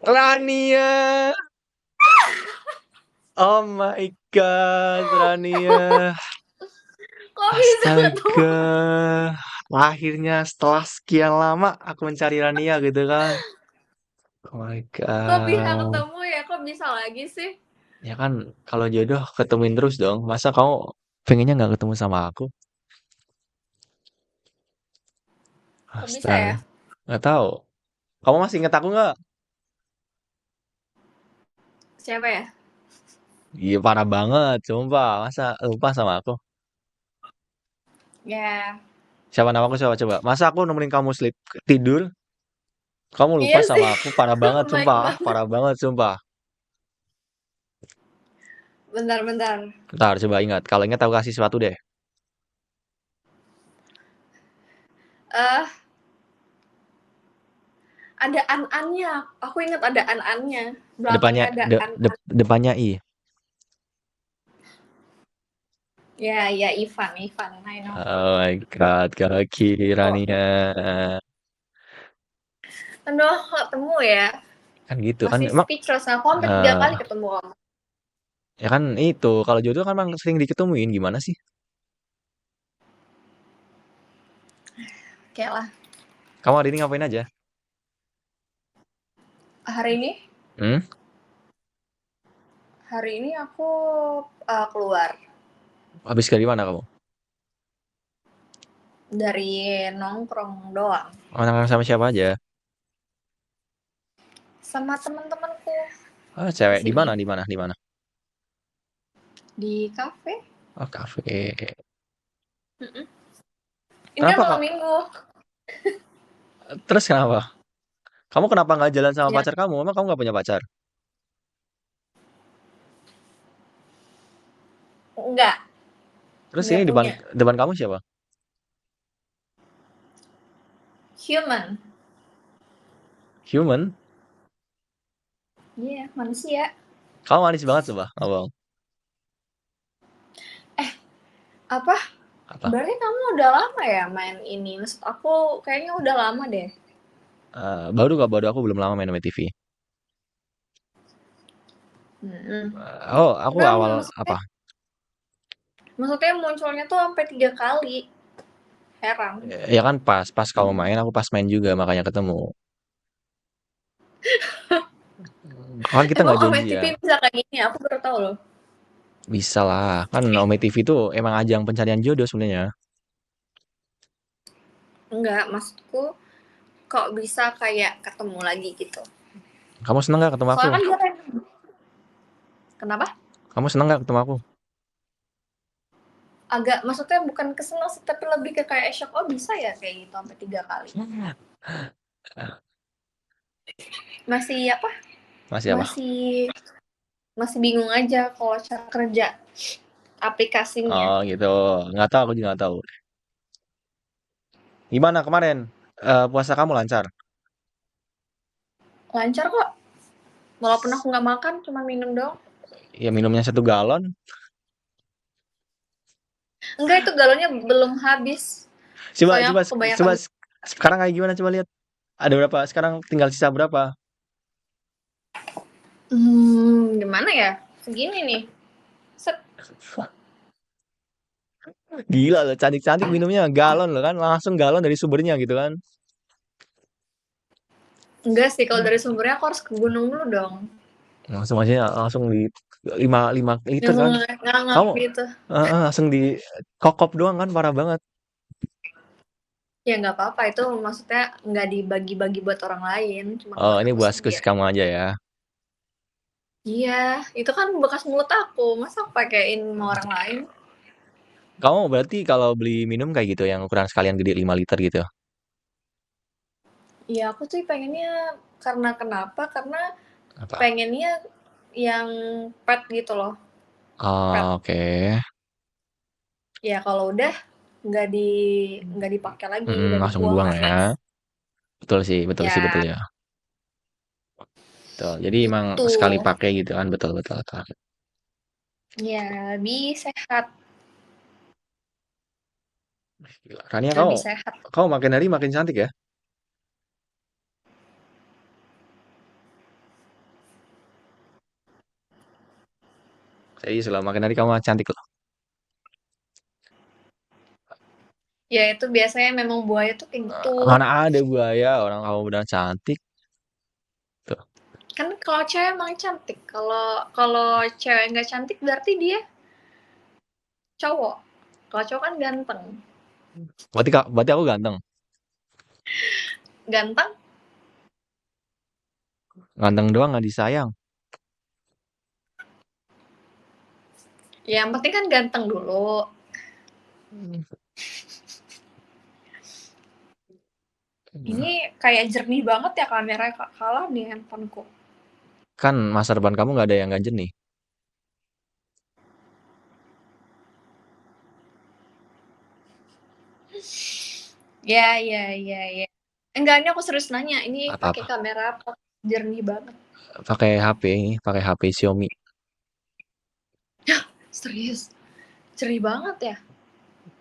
Rania. Oh my god, Rania. Kok bisa ketemu? Astaga. Akhirnya setelah sekian lama aku mencari Rania gitu kan. Oh my Kok bisa god. ketemu ya? Kok bisa lagi sih? Ya kan kalau jodoh ketemuin terus dong. Masa kamu pengennya nggak ketemu sama aku? Kok bisa Astaga. ya? Nggak tahu. Kamu masih inget aku nggak? Siapa ya? Iya parah banget, sumpah. Masa lupa sama aku? Ya, Siapa namaku coba coba. Masa aku nemenin kamu sleep tidur, kamu lupa iya sama sih. aku? Parah banget, Baik sumpah. banget. Parah banget, sumpah. Bentar-bentar. Ntar coba ingat. Kalau ingat aku kasih sesuatu deh. Eh, ada an-annya. Aku ingat ada an-annya. Depannya Belakangnya ada an-an. depannya I. Ya, ya Ivan, Ivan. I know. Oh my god, kaki Oh, Rania. aduh, kok ketemu ya? Kan gitu kan Masih emang speechless. Aku sampai 3 kali eh ketemu kamu. ya kan itu kalau jodoh kan emang sering diketemuin gimana sih? Oke lah. Kamu hari ini ngapain aja? Hari ini, Hmm? hari ini aku keluar Habis dari mana kamu? dari nongkrong doang Nongkrong sama siapa aja? sama teman-temanku Oh, di cewek di sini mana? Di mana? Di mana? di kafe. Oh, kafe. Mm-mm. Ini kan Kenapa malam kak? minggu. Terus kenapa? Kamu kenapa nggak jalan sama Ya, pacar kamu? Emang kamu nggak punya pacar? enggak, Terus enggak ini depan punya. depan kamu siapa? Human. Human? Iya, yeah, manusia. Kamu manis banget coba, abang. Apa? Apa? Berarti kamu udah lama ya main ini? Maksud aku kayaknya udah lama deh. Baru gak baru aku belum lama main sama TV. Aku Enggak, awal maksudnya, apa? maksudnya munculnya tuh sampai 3 kali. Heran. Ya kan pas kamu main, aku pas main juga makanya ketemu. Kan kita Emang nggak Ome janji ya. TV bisa kayak gini? Aku baru tahu loh. Bisa lah, kan Ome TV itu emang ajang pencarian jodoh sebenarnya. Enggak, maksudku kok bisa kayak ketemu lagi gitu. Kamu seneng gak ketemu aku? Soalnya kan dia kan, kenapa? Kamu seneng gak ketemu aku? Agak, maksudnya bukan kesenang sih, tapi lebih ke kayak shock. Oh bisa ya kayak gitu sampai 3 kali. Masih apa? Masih apa? Masih masih bingung aja kalau cara kerja aplikasinya. Oh gitu. Nggak tahu, aku juga nggak tahu. Gimana kemarin? Puasa kamu lancar? Lancar kok. Walaupun aku nggak makan, cuma minum dong. Ya minumnya 1 galon. Enggak, itu galonnya belum habis. Coba Soalnya coba aku kebanyakan. coba sekarang kayak gimana? Coba lihat. Ada berapa? Sekarang tinggal sisa berapa? Gimana ya? Segini nih. Set. Gila loh, cantik-cantik minumnya galon loh kan, langsung galon dari sumbernya gitu kan. Enggak sih, kalau dari sumbernya aku harus ke gunung dulu dong. Langsung aja langsung di 5 liter Langsung kan. nganggap Kamu gitu. langsung di kokop doang kan, parah banget. Ya nggak apa-apa, itu maksudnya nggak dibagi-bagi buat orang lain, cuma Oh, buat ini aku buat skusi sendiri. kamu aja ya. Iya, itu kan bekas mulut aku, masa aku pakein sama orang lain? Kamu berarti kalau beli minum kayak gitu yang ukuran sekalian gede 5 liter gitu. Iya, aku tuh pengennya, karena kenapa? Karena Apa? pengennya yang pet gitu loh, pet. Oh, oke. Ya kalau udah nggak di nggak dipakai lagi, udah Langsung dibuang buang kan. ya. Betul sih, betul Ya ya. Betul. Jadi emang itu, sekali pakai gitu kan, betul betul. Betul. ya lebih sehat, Gila. Rania lebih sehat. kau makin hari makin cantik ya. Serius loh, makin hari kamu cantik loh. Ya itu biasanya memang buaya tuh kayak gitu. Mana ada buaya orang kamu udah cantik tuh. Kan kalau cewek emang cantik. Kalau kalau cewek nggak cantik berarti dia cowok. Kalau cowok kan ganteng. Berarti aku ganteng. Ganteng? Ganteng doang nggak disayang. Ya yang penting kan ganteng dulu. Ini kayak jernih banget ya kamera kalah nih handphoneku. Kan masa depan kamu nggak ada yang ganjen nih. Ya, ya, ya, ya. Enggak, ini aku serius nanya. Ini pakai Apa-apa. kamera apa? Jernih banget. Pakai HP ini, pakai HP Xiaomi. Serius. Jernih banget ya.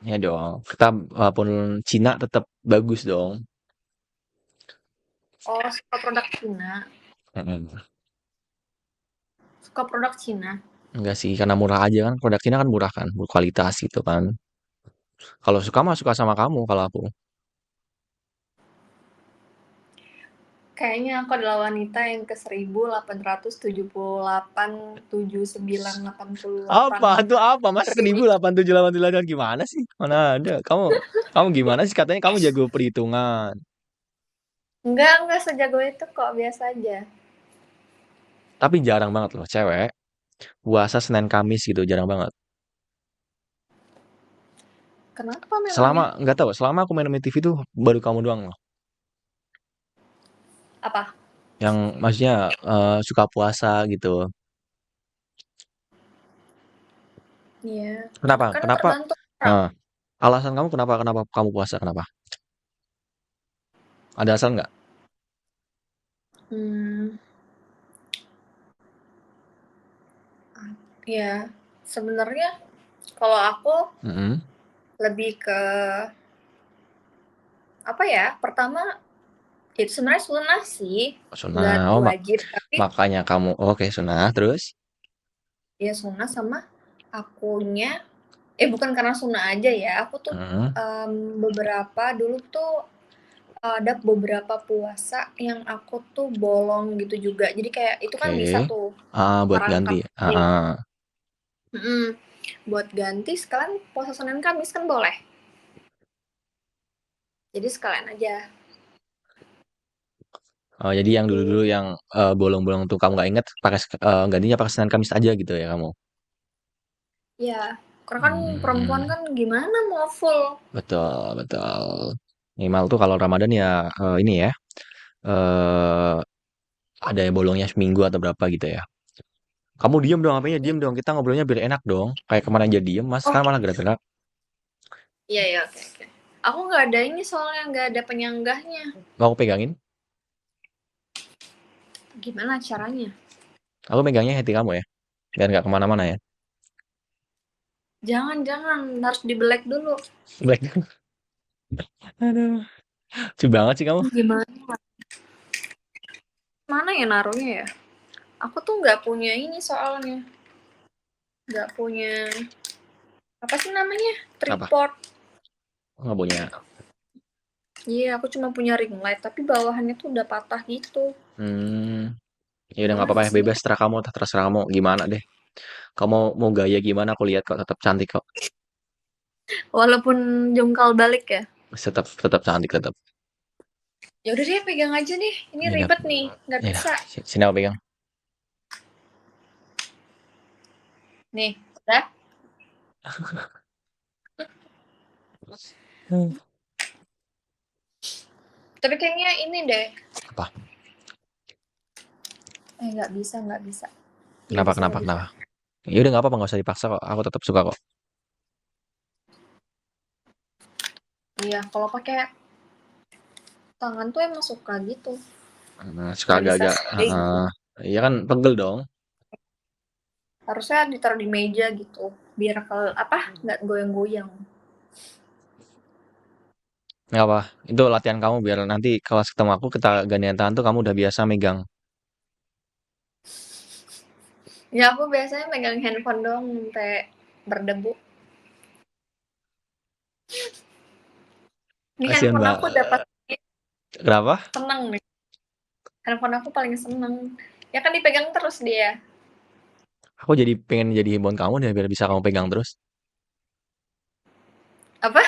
Ya dong. Kita walaupun Cina tetap bagus dong. Oh, suka produk Cina. Mm-mm. Suka produk Cina. Enggak sih, karena murah aja kan. Produk Cina kan murah kan, berkualitas gitu kan. Kalau suka mah suka sama kamu kalau aku. Kayaknya aku adalah wanita yang ke 1878 7988. Apa? Itu apa? Masa Terpilih. 1887 gimana sih? Mana ada? Kamu gimana sih? Katanya kamu jago perhitungan. Enggak sejago itu kok, biasa aja. Tapi jarang banget loh cewek puasa Senin Kamis gitu, jarang banget. Kenapa Selama memangnya? nggak tahu, selama aku main TV tuh baru kamu doang loh. Apa? Yang maksudnya suka puasa gitu. Iya. Kenapa? Kan Kenapa? tergantung orang. Nah, alasan kamu kenapa kenapa kamu puasa? Kenapa? Ada alasan nggak? Hmm, ya. Sebenarnya kalau aku Mm-mm. lebih ke apa ya? Pertama itu sebenarnya sunnah sih, nggak Sunnah. Oh, wajib, tapi makanya kamu oke sunnah terus. ya sunnah sama akunya bukan karena sunnah aja ya, aku tuh, Mm, beberapa dulu tuh ada beberapa puasa yang aku tuh bolong gitu juga. Jadi kayak itu kan oke. bisa tuh Buat merangkap ganti. nih, Ah. mhm, buat ganti sekalian puasa Senin Kamis kan boleh. Jadi sekalian aja, Oh, jadi yang dulu-dulu gitu. yang bolong-bolong tuh kamu nggak inget pakai gantinya pakai Senin Kamis aja gitu ya kamu. Ya, karena kan perempuan Hmm, kan gimana mau full. betul betul. Minimal tuh kalau Ramadan ya ini ya eh ada yang bolongnya seminggu atau berapa gitu ya. Kamu diem dong, apanya I diem dong. Kita ngobrolnya biar enak dong. Kayak kemarin aja diem, mas oh, kan malah gerak-gerak. iya ya, oke oke. Aku nggak ada ini soalnya nggak ada penyanggahnya. Mau aku pegangin? Gimana caranya? Aku megangnya hati kamu ya, biar nggak kemana-mana ya. Jangan, harus dibelek dulu. Black. Aduh, lucu banget sih kamu. Gimana? Mana ya naruhnya ya? Aku tuh nggak punya ini soalnya. Nggak punya apa sih namanya? Apa? Tripod. Nggak punya. Iya, aku cuma punya ring light, tapi bawahannya tuh udah patah gitu. Hmm, ya udah nggak Gimana apa-apa ya, sih? bebas terserah kamu, terserah kamu gimana deh. Kamu mau gaya gimana aku lihat kok tetap cantik kok. Walaupun jungkal balik ya. Tetap tetap cantik tetap. Ya udah deh, pegang aja nih. Ini Ya udah, ribet nih, nggak ya udah. bisa. Sini aku pegang. Nih, udah. Hmm. Tapi kayaknya ini deh. Apa? Nggak bisa, nggak bisa. Nggak Kenapa bisa, kenapa nggak bisa. kenapa? Ya udah nggak apa-apa, nggak usah dipaksa kok. Aku tetap suka kok. Iya, kalau pakai tangan tuh emang suka gitu. Suka Nggak bisa agak-agak. stay. Iya kan pegel dong. Harusnya ditaruh di meja gitu. Biar kalau apa, nggak goyang-goyang. Nggak apa. Itu latihan kamu biar nanti kalau ketemu aku kita gantian tangan tuh kamu udah biasa megang. Ya aku biasanya megang handphone doang sampai berdebu. Ini Kasihan handphone mbak. aku dapat Kenapa? seneng nih. Handphone aku paling seneng. Ya kan dipegang terus dia. Aku jadi pengen jadi handphone kamu deh biar bisa kamu pegang terus. Apa?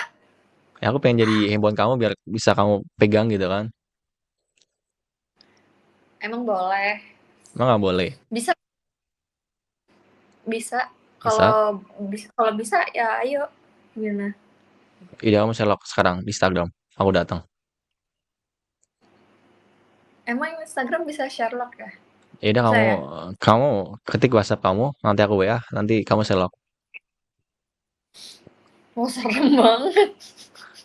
Ya aku pengen jadi handphone kamu biar bisa kamu pegang gitu kan. Emang boleh. Emang nggak boleh? Bisa, bisa. Bisa. Kalau bisa ya ayo. Gimana? Ide kamu selok sekarang di Instagram. Aku datang. Emang Instagram bisa Sherlock ya? Ya udah Bisa kamu ya? kamu ketik WhatsApp kamu, nanti aku WA, nanti kamu selok. Oh serem banget.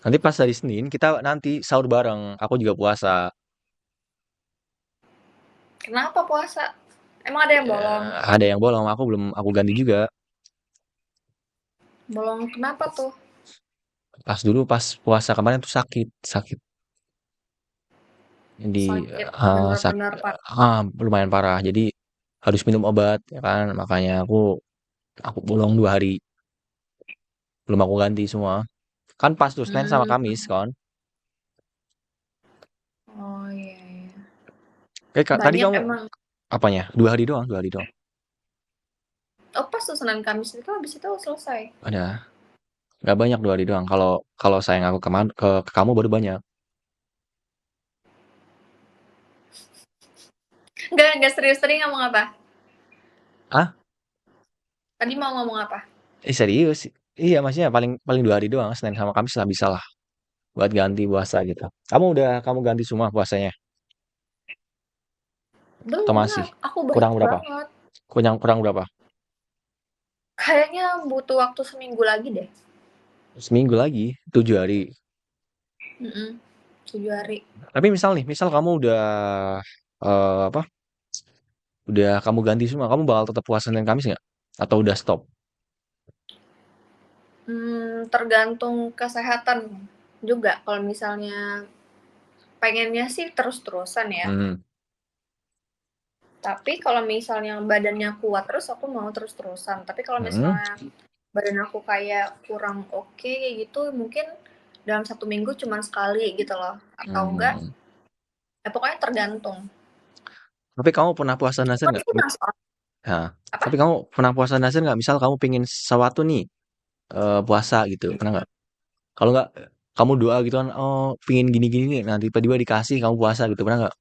Nanti pas hari Senin kita nanti sahur bareng. Aku juga puasa. Kenapa puasa? Emang ada yang bolong? Ada yang bolong, aku belum aku ganti juga. Bolong kenapa tuh? Pas dulu pas puasa kemarin tuh sakit, sakit. Jadi Sakit eh, sak bener-bener parah. lumayan parah. Jadi harus minum obat ya kan. Makanya aku bolong 2 hari. Belum aku ganti semua. Kan pas tuh Senin sama Hmm. Kamis kan. Oh iya, iya. Kak, tadi Banyak kamu emang. apanya? 2 hari doang, 2 hari doang. Oh pas tuh Senin Kamis itu habis itu selesai. Ada. Nggak banyak 2 hari doang. Kalau kalau sayang aku ke kamu baru banyak. Enggak serius tadi ngomong apa? Ah, Tadi mau ngomong apa? serius? Iya, maksudnya paling paling 2 hari doang. Senin sama Kamis lah bisa lah buat ganti puasa gitu. Kamu ganti semua puasanya atau Belum, masih? aku Kurang banyak berapa? banget. Kurang berapa? Kayaknya butuh waktu seminggu lagi deh. Seminggu lagi, 7 hari. Mm-mm. 7 hari. Tapi misal nih, misal kamu udah apa? Udah kamu ganti semua, kamu bakal tetap puasa Senin Kamis nggak? Atau udah stop? Tergantung kesehatan juga. Kalau misalnya pengennya sih terus-terusan ya. Hmm. Tapi kalau misalnya badannya kuat terus aku mau terus-terusan. Tapi kalau Hmm. misalnya badan aku kayak kurang oke kayak gitu mungkin dalam 1 minggu cuma sekali gitu loh. Atau enggak, Hmm. ya pokoknya tergantung. Tapi kamu pernah puasa nazar Tapi nggak? sih masalah Nah, apa? tapi kamu pernah puasa nazar nggak? Misal kamu pengen sesuatu nih, puasa gitu, pernah nggak? Kalau nggak, kamu doa gitu kan, oh pengen gini-gini nih, nah tiba-tiba dikasih kamu puasa gitu, pernah nggak?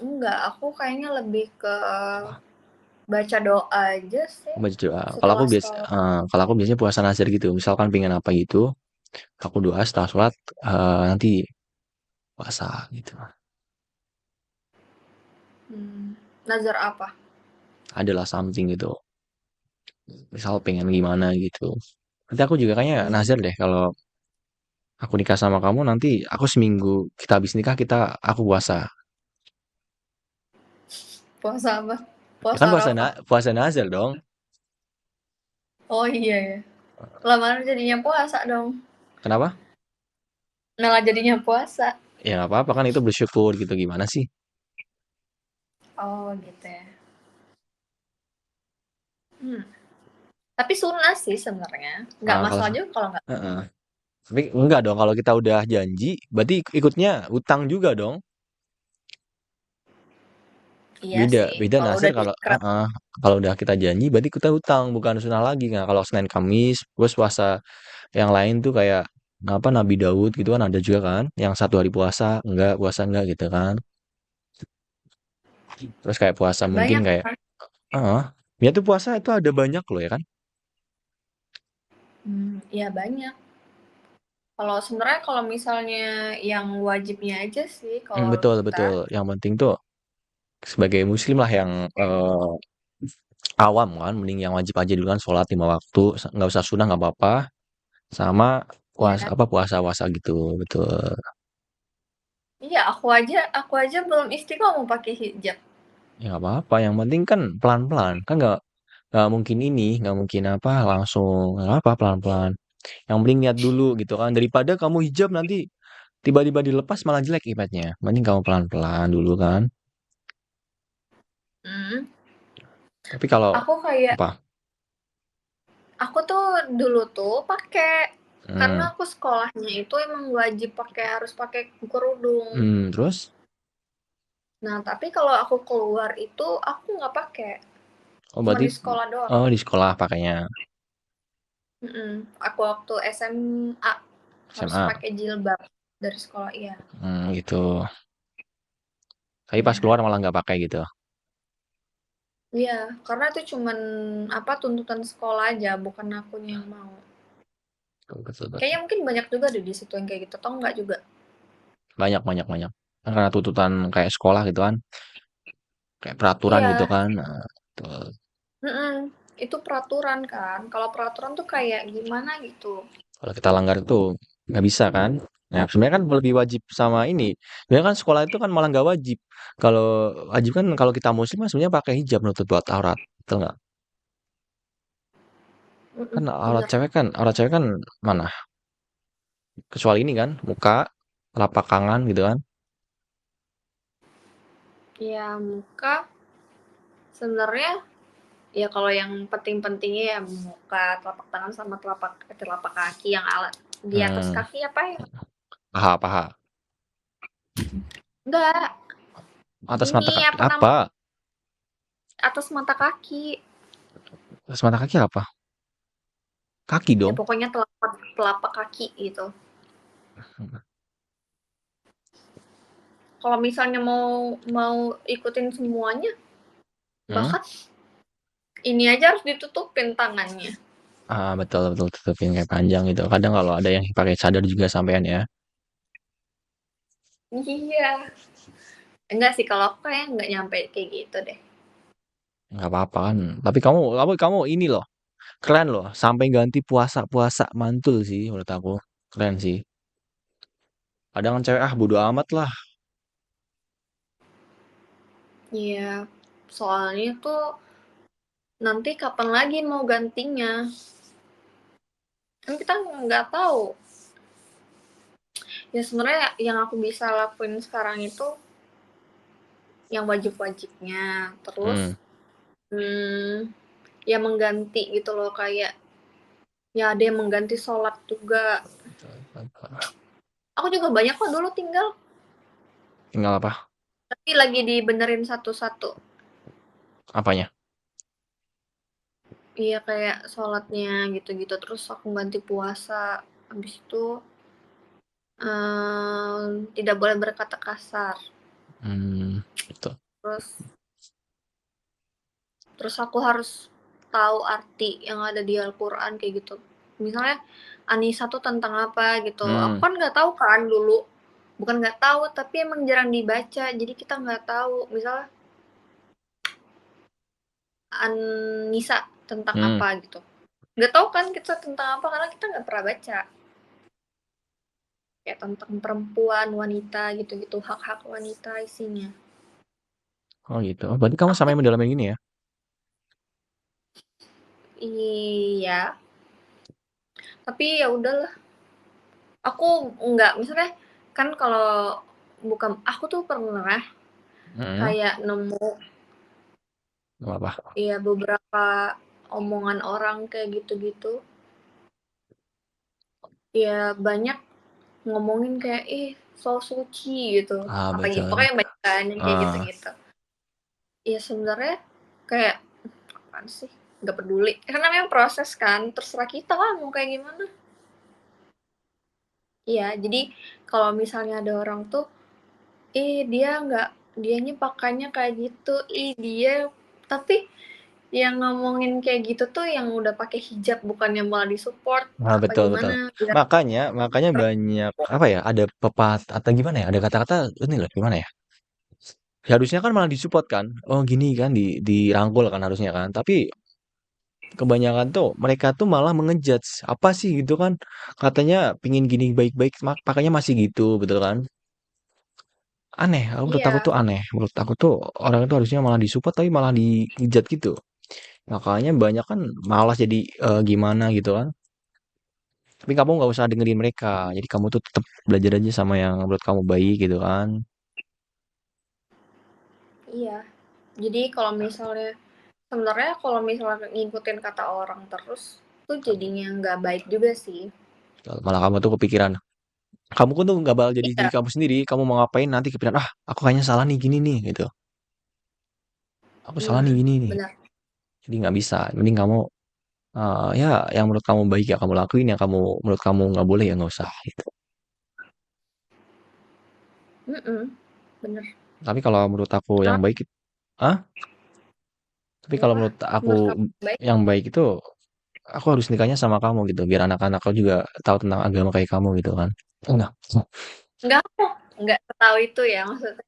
Enggak, aku kayaknya lebih ke baca doa aja sih Baca doa. setelah sholat. Kalau aku biasanya puasa nazar gitu. Misalkan pengen apa gitu, aku doa setelah sholat, nanti puasa gitu. Nazar apa? Adalah something gitu. Misal pengen gimana gitu. Nanti aku juga kayaknya Hmm, nazar deh kalau aku nikah sama kamu nanti aku seminggu kita habis nikah aku puasa. puasa apa? Ya Puasa kan Arafah. puasa nazar dong. Oh iya ya. Lamaran jadinya puasa dong. Kenapa? Malah jadinya puasa. Ya nggak apa-apa kan itu bersyukur gitu gimana sih? Oh gitu ya. Hmm. Tapi sunnah sih sebenarnya. Nggak Kalau masalah juga kalau nggak. Heeh. Tapi enggak dong kalau kita udah janji, berarti ikutnya utang juga dong. Iya Beda, sih. beda Kalau Nasir udah kalau diikat. kalau udah kita janji berarti kita hutang bukan sunnah lagi. Nah, kalau Senin Kamis, terus puasa yang lain tuh kayak apa Nabi Daud gitu kan ada juga kan yang 1 hari puasa enggak gitu kan. Terus kayak puasa mungkin Banyak kayak kan? heeh. Ya tuh puasa itu ada banyak loh ya kan. Iya banyak. Kalau sebenarnya kalau misalnya yang wajibnya aja sih kalau Betul kita. betul. Yang penting tuh sebagai muslim lah yang awam kan mending yang wajib aja dulu kan sholat 5 waktu nggak usah sunah nggak apa-apa sama Ya. puasa gitu betul. Iya, aku aja belum istiqomah pakai hijab. Ya nggak apa-apa, yang penting kan pelan-pelan, kan nggak mungkin nggak mungkin apa langsung nggak apa pelan-pelan. Yang penting niat dulu gitu kan, daripada kamu hijab nanti tiba-tiba dilepas malah jelek ibaratnya. Mending kamu pelan-pelan dulu kan. Mhm. Tapi kalau Aku kayak apa? aku tuh dulu tuh pakai, karena Hmm, aku sekolahnya itu emang wajib pakai, harus pakai kerudung. terus? Nah, tapi kalau aku keluar itu aku nggak pakai, Oh, cuma berarti di sekolah doang. oh di sekolah pakainya Mhm. Aku waktu SMA harus SMA. pakai jilbab dari sekolah, iya. Gitu. Tapi pas Iya. keluar malah nggak pakai gitu. Iya, karena itu cuman apa, tuntutan sekolah aja, bukan akunya yang mau. Betul, betul. Kayaknya mungkin banyak juga deh di situ yang kayak gitu, atau enggak juga? Banyak, banyak, banyak. Kan karena tuntutan kayak sekolah gitu kan, kayak peraturan gitu Iya, kan. Nah, betul. mhm, itu peraturan kan. Kalau peraturan tuh kayak gimana gitu. Kalau kita langgar itu nggak bisa kan. Nah, sebenarnya kan lebih wajib sama ini. Sebenarnya kan sekolah itu kan malah nggak wajib. Kalau wajib kan kalau kita muslim kan sebenarnya pakai hijab menutup buat aurat. Betul nggak? Mhm, Kan bener. aurat cewek kan mana? Kecuali ini kan, muka, telapak tangan gitu kan. Ya muka sebenarnya ya kalau yang penting-pentingnya ya muka, telapak tangan sama telapak telapak kaki yang alat di atas Hmm, kaki apa ya? paha, paha. Enggak, Atas mata ini kaki apa nama? apa? Atas mata kaki. Atas mata kaki apa? Kaki Ya dong. pokoknya telapak telapak kaki gitu. Kalau misalnya mau mau ikutin semuanya, Hmm? bahkan ini aja harus ditutupin tangannya. Ah, betul, betul, tutupin kayak panjang gitu. Kadang kalau ada yang pakai cadar juga sampean ya. Iya. Enggak sih, kalau aku kayak nggak nyampe kayak gitu deh. Nggak apa-apa kan. Tapi kamu ini loh. Keren loh. Sampai ganti puasa-puasa mantul sih menurut aku. Keren sih. Kadang kan cewek bodo amat lah. Iya. Soalnya tuh nanti kapan lagi mau gantinya? Kan kita nggak tahu. Ya sebenarnya yang aku bisa lakuin sekarang itu yang wajib-wajibnya. Hmm. Terus ya mengganti gitu loh, kayak ya ada yang mengganti sholat juga. Aku juga banyak kok dulu tinggal, Tinggal apa? tapi lagi dibenerin satu-satu. Apanya? Iya kayak sholatnya gitu-gitu, terus aku ganti puasa. Habis itu tidak boleh berkata kasar. Gitu. Terus terus aku harus tahu arti yang ada di Al-Quran kayak gitu. Misalnya Anisa tuh tentang apa gitu. Aku Hmm. kan nggak tahu kan dulu. Bukan nggak tahu, tapi emang jarang dibaca. Jadi kita nggak tahu. Misalnya Anisa tentang Hmm. apa gitu. Nggak tahu kan kita tentang apa karena kita nggak pernah baca. Kayak tentang perempuan, wanita gitu-gitu, hak-hak wanita isinya. Oh gitu. Oh, berarti kamu Aku sampai mendalamin gini ya? iya, tapi ya udahlah. Aku nggak, misalnya kan kalau bukan aku tuh pernah Hmm. kayak nemu Nggak apa. ya beberapa omongan orang kayak gitu-gitu. Ya banyak ngomongin kayak so suci gitu. Ah, Apa gitu, betul. pokoknya banyak kan yang kayak Ah, gitu-gitu. Ya sebenarnya kayak apaan sih? Nggak peduli. Karena memang proses kan, terserah kita lah mau kayak gimana. Iya, jadi kalau misalnya ada orang tuh, dia nggak, dianya pakainya kayak gitu, dia, tapi yang ngomongin kayak gitu tuh yang udah pakai hijab, bukannya malah disupport apa betul, betul. gimana, biar Makanya banyak apa ya? Ada pepatah atau gimana ya? Ada kata-kata ini loh, gimana ya? Harusnya kan malah disupport kan. Oh gini kan dirangkul kan harusnya kan. Tapi kebanyakan tuh mereka tuh malah mengejudge apa sih gitu kan. Katanya pingin gini baik-baik pakainya masih gitu, betul kan? Aneh, menurut aku iya, tuh aneh. Menurut aku tuh orang itu harusnya malah disupport tapi malah dihujat gitu. Makanya banyak kan malas jadi gimana gitu kan. Tapi kamu nggak usah dengerin mereka. Jadi kamu tuh tetap belajar aja sama yang menurut kamu baik gitu kan. iya. Jadi kalau misalnya sebenarnya kalau misalnya ngikutin kata orang terus tuh jadinya nggak baik juga sih. Malah kamu tuh kepikiran. Kamu tuh nggak bakal jadi diri Iya, kamu sendiri. Kamu mau ngapain nanti kepikiran, ah aku kayaknya salah nih gini nih gitu. Aku salah nih gini nih. benar. Jadi nggak bisa. Mending kamu ya yang menurut kamu baik ya kamu lakuin, yang menurut kamu nggak boleh ya nggak usah gitu. Bener. Tapi kalau menurut aku yang Karena baik, ah, tapi kalau kenapa? menurut aku Menurut kamu baik? yang baik itu aku harus nikahnya sama kamu gitu, biar anak-anak kau juga tahu tentang agama kayak kamu gitu kan. Nah, Enggak kok, nggak tahu itu ya maksudnya.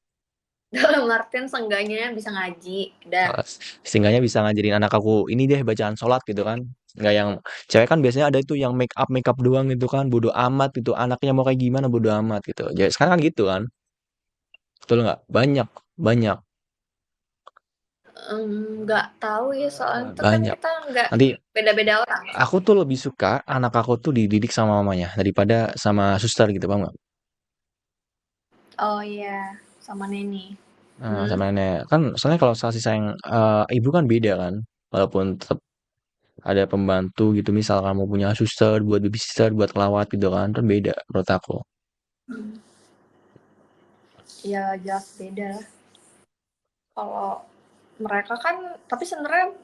Dalam artian seenggaknya bisa ngaji, udah. sehingga bisa ngajarin anak aku ini deh bacaan sholat gitu kan. Nggak yang cewek kan biasanya ada itu yang make up doang gitu kan, bodo amat gitu, anaknya mau kayak gimana bodo amat gitu. Jadi sekarang kan gitu kan, betul nggak? Banyak, banyak, Nggak tahu ya soalnya itu kan banyak. kita nggak Nanti beda-beda orang. aku tuh lebih suka anak aku tuh dididik sama mamanya daripada sama suster gitu, paham nggak? Oh iya, sama Neni. Nah, Hmm. sama nenek kan soalnya kalau kasih sayang ibu kan beda kan, walaupun tetap ada pembantu gitu, misal kamu punya suster buat babysitter buat kelawat gitu kan beda menurut aku. Ya jelas beda lah. Kalau mereka kan, tapi sebenarnya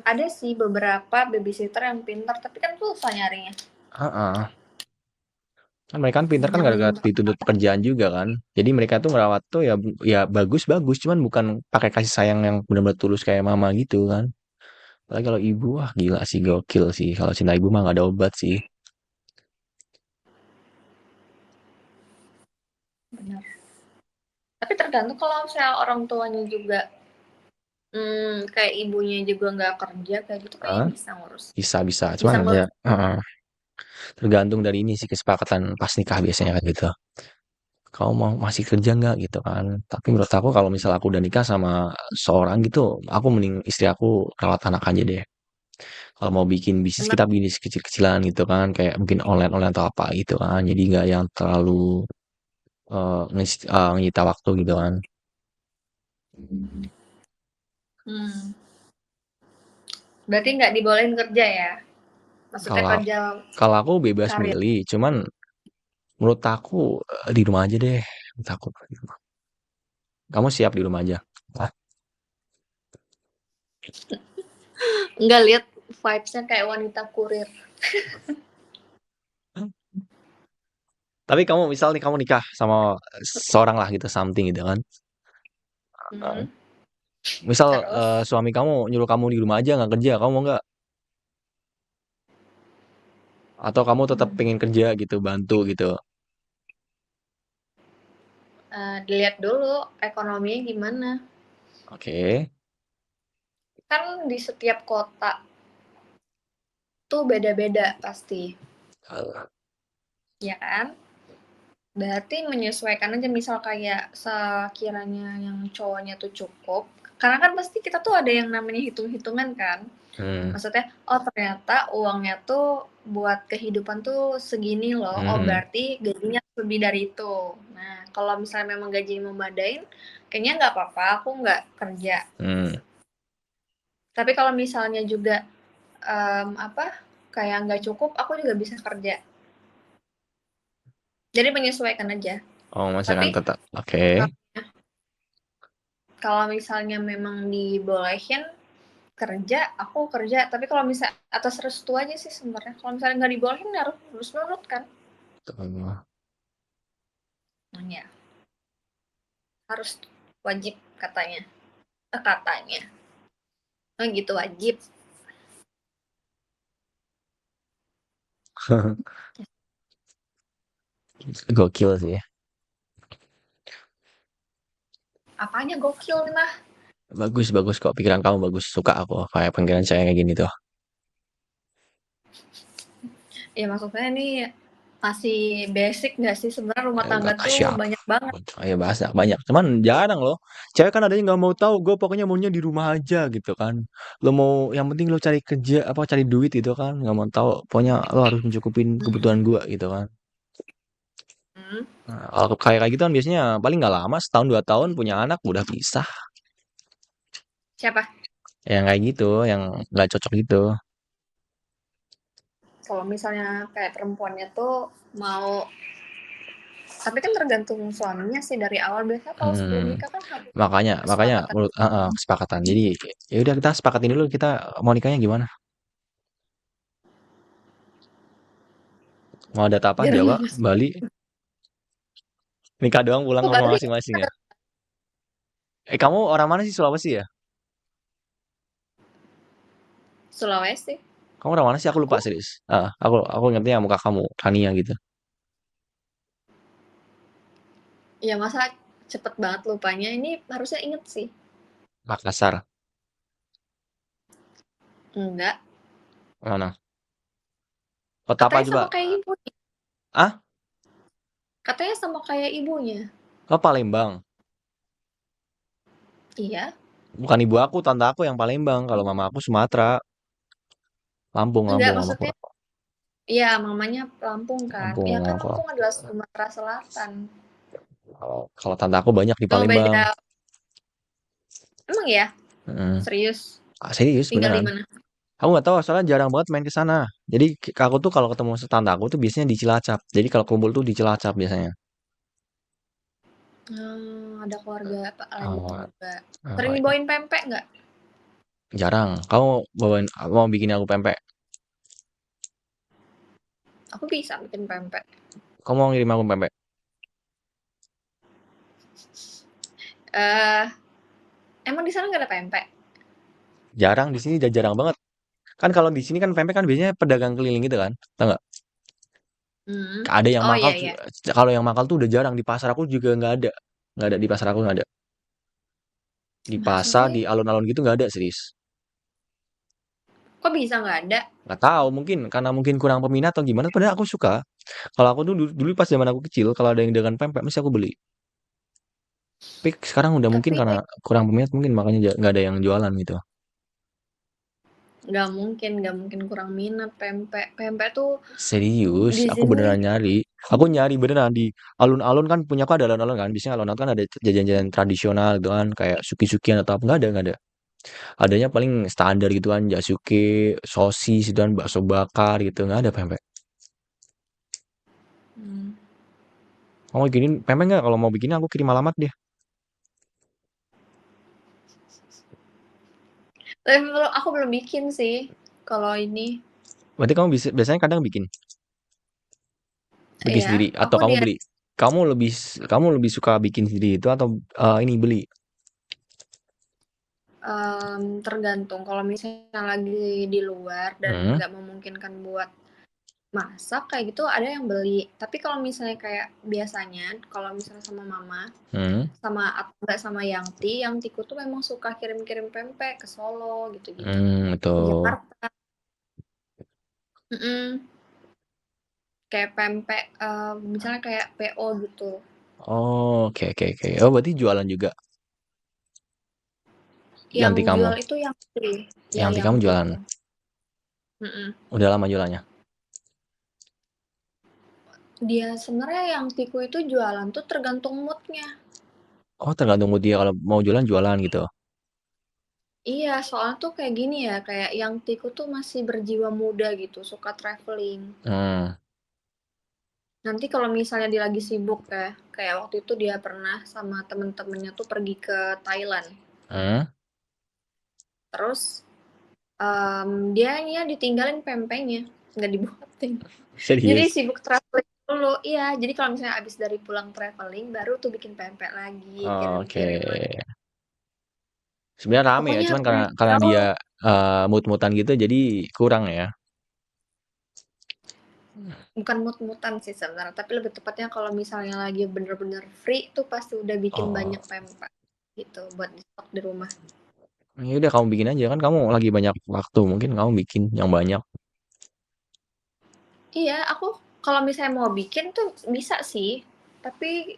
ada sih beberapa babysitter yang pintar, tapi kan susah nyarinya. Heeh. Kan mereka kan pintar kan Yang gara-gara dituntut pekerjaan juga kan. Jadi mereka tuh ngerawat tuh ya ya bagus-bagus, cuman bukan pakai kasih sayang yang benar-benar tulus kayak mama gitu kan. Apalagi kalau ibu, wah gila sih, gokil sih. Kalau cinta ibu mah gak ada obat sih. benar. Tapi tergantung kalau misalnya orang tuanya juga, kayak ibunya juga nggak kerja kayak gitu kayaknya Hah? bisa ngurus. Bisa bisa. Bisa Cuman ya ngurus. tergantung dari ini sih kesepakatan pas nikah biasanya kan gitu. Kamu mau masih kerja nggak gitu kan? Tapi menurut aku kalau misal aku udah nikah sama seorang gitu, aku mending istri aku rawat anak aja deh. Kalau mau bikin bisnis Benar. kita bisnis kecil-kecilan gitu kan, kayak mungkin online-online atau apa gitu kan. Jadi nggak yang terlalu menyita waktu gitu kan. Hmm. Berarti nggak dibolehin kerja ya? Maksudnya Kalau kerja kalau aku bebas karir. milih, cuman menurut aku di rumah aja deh. Menurut aku di rumah. Kamu siap di rumah aja? Hah? Nggak lihat vibes-nya kayak wanita kurir. Tapi kamu misal nih kamu nikah sama seorang lah gitu, something gitu kan. Hmm. Misal Terus, suami kamu nyuruh kamu di rumah aja nggak kerja, kamu mau nggak? Atau kamu tetap pengen kerja gitu, bantu gitu? dilihat dulu ekonominya gimana. Oke. Kan di setiap kota tuh beda-beda pasti, Eh, ya kan? Berarti menyesuaikan aja misal kayak sekiranya yang cowoknya tuh cukup, karena kan pasti kita tuh ada yang namanya hitung-hitungan kan. Hmm. Maksudnya, oh ternyata uangnya tuh buat kehidupan tuh segini loh, oh Hmm. berarti gajinya lebih dari itu. Nah, kalau misalnya memang gaji memadain, kayaknya nggak apa-apa, aku nggak kerja. Hmm. Tapi kalau misalnya juga apa kayak nggak cukup, aku juga bisa kerja. Jadi menyesuaikan aja. Oh, masih akan Tapi tetap. Oke. kalau misalnya memang dibolehin kerja, aku kerja. Tapi kalau misalnya atas restu aja sih sebenarnya. Kalau misalnya nggak dibolehin harus nurut kan. Tuh. Nah, ya, harus wajib katanya. Katanya. Oh gitu wajib. Gokil sih. Apanya gokil nih mah? Bagus, bagus kok. Pikiran kamu bagus. Suka aku. Kayak pikiran saya kayak gini tuh. Ya maksudnya ini masih basic nggak sih sebenarnya rumah tangga Gak tuh siap. banyak banget. Ayo bahas banyak. Cuman jarang loh. Cewek kan adanya nggak mau tahu. Gue pokoknya maunya di rumah aja gitu kan. Lo mau, yang penting lo cari kerja apa cari duit gitu kan. Nggak mau tahu. Pokoknya lo harus mencukupin kebutuhan gue gitu kan. Hmm. Nah, kalau kayak kayak gitu kan biasanya paling nggak lama, setahun 2 tahun punya anak udah pisah. Siapa? Yang kayak gitu, yang nggak cocok gitu. Kalau misalnya kayak perempuannya tuh mau, tapi kan tergantung suaminya sih dari awal. Biasanya kalau sebelum Hmm, nikah kan harus makanya makanya kesepakatan. menurut kesepakatan. Jadi ya udah kita sepakatin dulu kita mau nikahnya gimana. Mau ada apa? Biar Jawa, nggak masuk. Bali, nikah doang pulang Oh ke rumah Bali masing-masing ya. Kamu orang mana sih, Sulawesi ya? Sulawesi. Kamu orang mana sih? Aku lupa Aku serius. Aku ingetnya muka kamu Tania gitu. ya masa cepet banget lupanya. Ini harusnya inget sih. Makassar. Enggak. Mana? Kota apa Katanya coba? sama kayak ibunya. Ah? Katanya sama kayak ibunya. Oh, Palembang. Iya. Bukan ibu aku, tante aku yang Palembang. Kalau mama aku Sumatera. Lampung, Enggak, Lampung, mamaku. maksudnya iya mamanya Lampung kan. Lampung, Ya kan aku. Lampung adalah Sumatera Selatan. Kalau tante aku banyak di Oh Palembang. beda. Emang ya? Mm. Serius? Serius Tinggal di beneran. mana? Aku nggak tahu, soalnya jarang banget main ke sana. Jadi aku tuh kalau ketemu tante aku tuh biasanya di Cilacap. Jadi kalau kumpul tuh di Cilacap biasanya. Ada keluarga Palembang Oh, juga. Sering oh, bawain pempek nggak? jarang. Kamu bawain, mau bikin aku pempek. Aku bisa bikin pempek. Kamu mau ngirim aku pempek. Eh, emang di sana nggak ada pempek? Jarang di sini, jarang banget. Kan kalau di sini kan pempek kan biasanya pedagang keliling gitu kan. Tahu nggak? Hmm. Ada yang Oh makal iya iya. kalau yang makal tuh udah jarang di pasar aku juga nggak ada. Nggak ada di pasar aku, nggak ada. Di Masa pasar, sih? di alun-alun gitu nggak ada serius. Kok bisa nggak ada? Nggak tahu, mungkin karena mungkin kurang peminat atau gimana. Padahal aku suka. Kalau aku tuh dulu pas zaman aku kecil, kalau ada yang dagang pempek mesti aku beli. Tapi sekarang udah mungkin Tapi karena kurang peminat mungkin makanya nggak ada yang jualan gitu. nggak mungkin kurang minat pempek. Pempek tuh Serius, di aku sini beneran nyari. Aku nyari beneran di alun-alun kan, punya aku ada alun-alun kan. Biasanya alun-alun kan ada jajan-jajan tradisional gitu kan, kayak suki-sukian atau apa. Nggak ada, nggak ada. Adanya paling standar gitu kan, jasuke, sosis dan bakso bakar gitu. Nggak ada pempek. hmm. Mau bikinin pempek nggak? Kalau mau bikin aku kirim alamat deh. Tapi aku belum bikin sih. Kalau ini, Berarti kamu bisa biasanya kadang bikin ya sendiri atau aku kamu dia beli? Kamu lebih suka bikin sendiri itu atau ini beli? tergantung. Kalau misalnya lagi di luar dan Hmm, nggak memungkinkan buat masak kayak gitu ada yang beli. Tapi kalau misalnya kayak biasanya kalau misalnya sama mama, hmm, sama atau enggak sama Yangtiku tuh memang suka kirim-kirim pempek ke Solo gitu-gitu. itu. Ke Jakarta. Mm-mm. Kayak pempek, misalnya kayak PO gitu. Oh, oke oke oke. Oh, berarti jualan juga. Yang Yanti kamu. jual itu Yangti, ya Yanti kamu jualan. Yangtiku. Mm-mm. Udah lama jualannya. Dia sebenarnya Yangtiku itu jualan tuh tergantung moodnya. Oh, tergantung mood dia, kalau mau jualan jualan gitu. Iya, soalnya tuh kayak gini ya, kayak Yangtiku tuh masih berjiwa muda gitu, suka traveling. Hmm. Nanti kalau misalnya dia lagi sibuk ya, kayak waktu itu dia pernah sama temen-temennya tuh pergi ke Thailand. Hmm. Terus dianya ditinggalin pempeknya, nggak dibuatin. Jadi Serius. sibuk traveling dulu. Iya, jadi kalau misalnya abis dari pulang traveling, baru tuh bikin pempek lagi, Oke. kirim-kirim lagi. Sebenarnya rame ya, Pokoknya cuman karena beliau dia mood-moodan gitu jadi kurang ya. bukan mut-mutan sih sebenarnya, tapi lebih tepatnya kalau misalnya lagi bener-bener free tuh pasti udah bikin Oh, banyak pempek gitu buat di stok di rumah. ya udah kamu bikin aja kan, kamu lagi banyak waktu, mungkin kamu bikin yang banyak. Iya, aku kalau misalnya mau bikin tuh bisa sih, tapi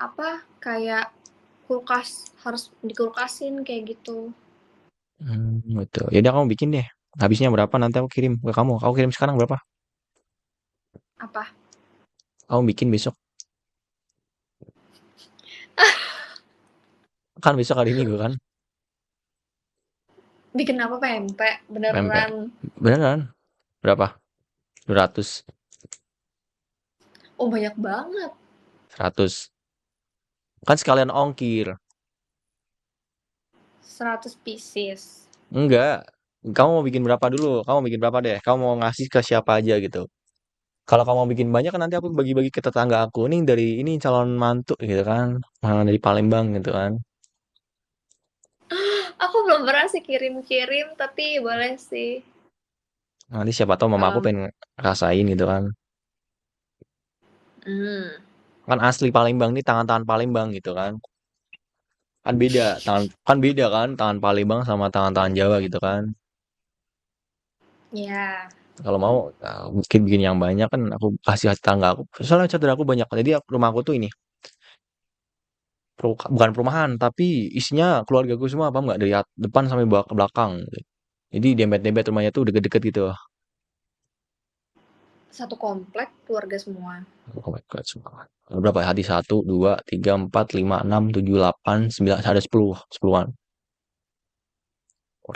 apa kayak kulkas harus dikulkasin kayak gitu. Betul. Ya udah kamu bikin deh. Habisnya berapa nanti aku kirim ke kamu. Aku kirim sekarang berapa? Apa? Kamu bikin besok. Kan besok hari Minggu kan? Bikin apa pempek? Pempek. Beneran? Beneran? Berapa? 200, Oh, banyak banget. 100. Kan sekalian ongkir. 100 pieces. Enggak. Kamu mau bikin berapa dulu? Kamu mau bikin berapa deh? Kamu mau ngasih ke siapa aja gitu. Kalau kamu mau bikin banyak kan nanti aku bagi-bagi ke tetangga aku. Nih dari ini calon mantu gitu kan. Dari Palembang gitu kan. Aku belum pernah sih kirim-kirim, tapi boleh sih. Nanti siapa tahu mama aku Kalau pengen rasain gitu kan. hmm. Kan asli Palembang nih tangan-tangan Palembang gitu kan. Kan beda, beda kan tangan Palembang sama tangan-tangan Jawa gitu kan. Ya. Kalau mau mungkin bikin yang banyak kan aku kasih tetangga aku. Soalnya saudara aku banyak. Jadi rumah aku tuh ini bukan perumahan tapi isinya keluargaku semua paham nggak dari depan sampai bawah ke belakang. Jadi dempet-dempet rumahnya tuh deket-deket gitu. Satu komplek keluarga semua. Oh my God, sumpah. Berapa ya? Hadi 1, 2, 3, 4, 5, 6, 7, 8, 9, ada 10, 10-an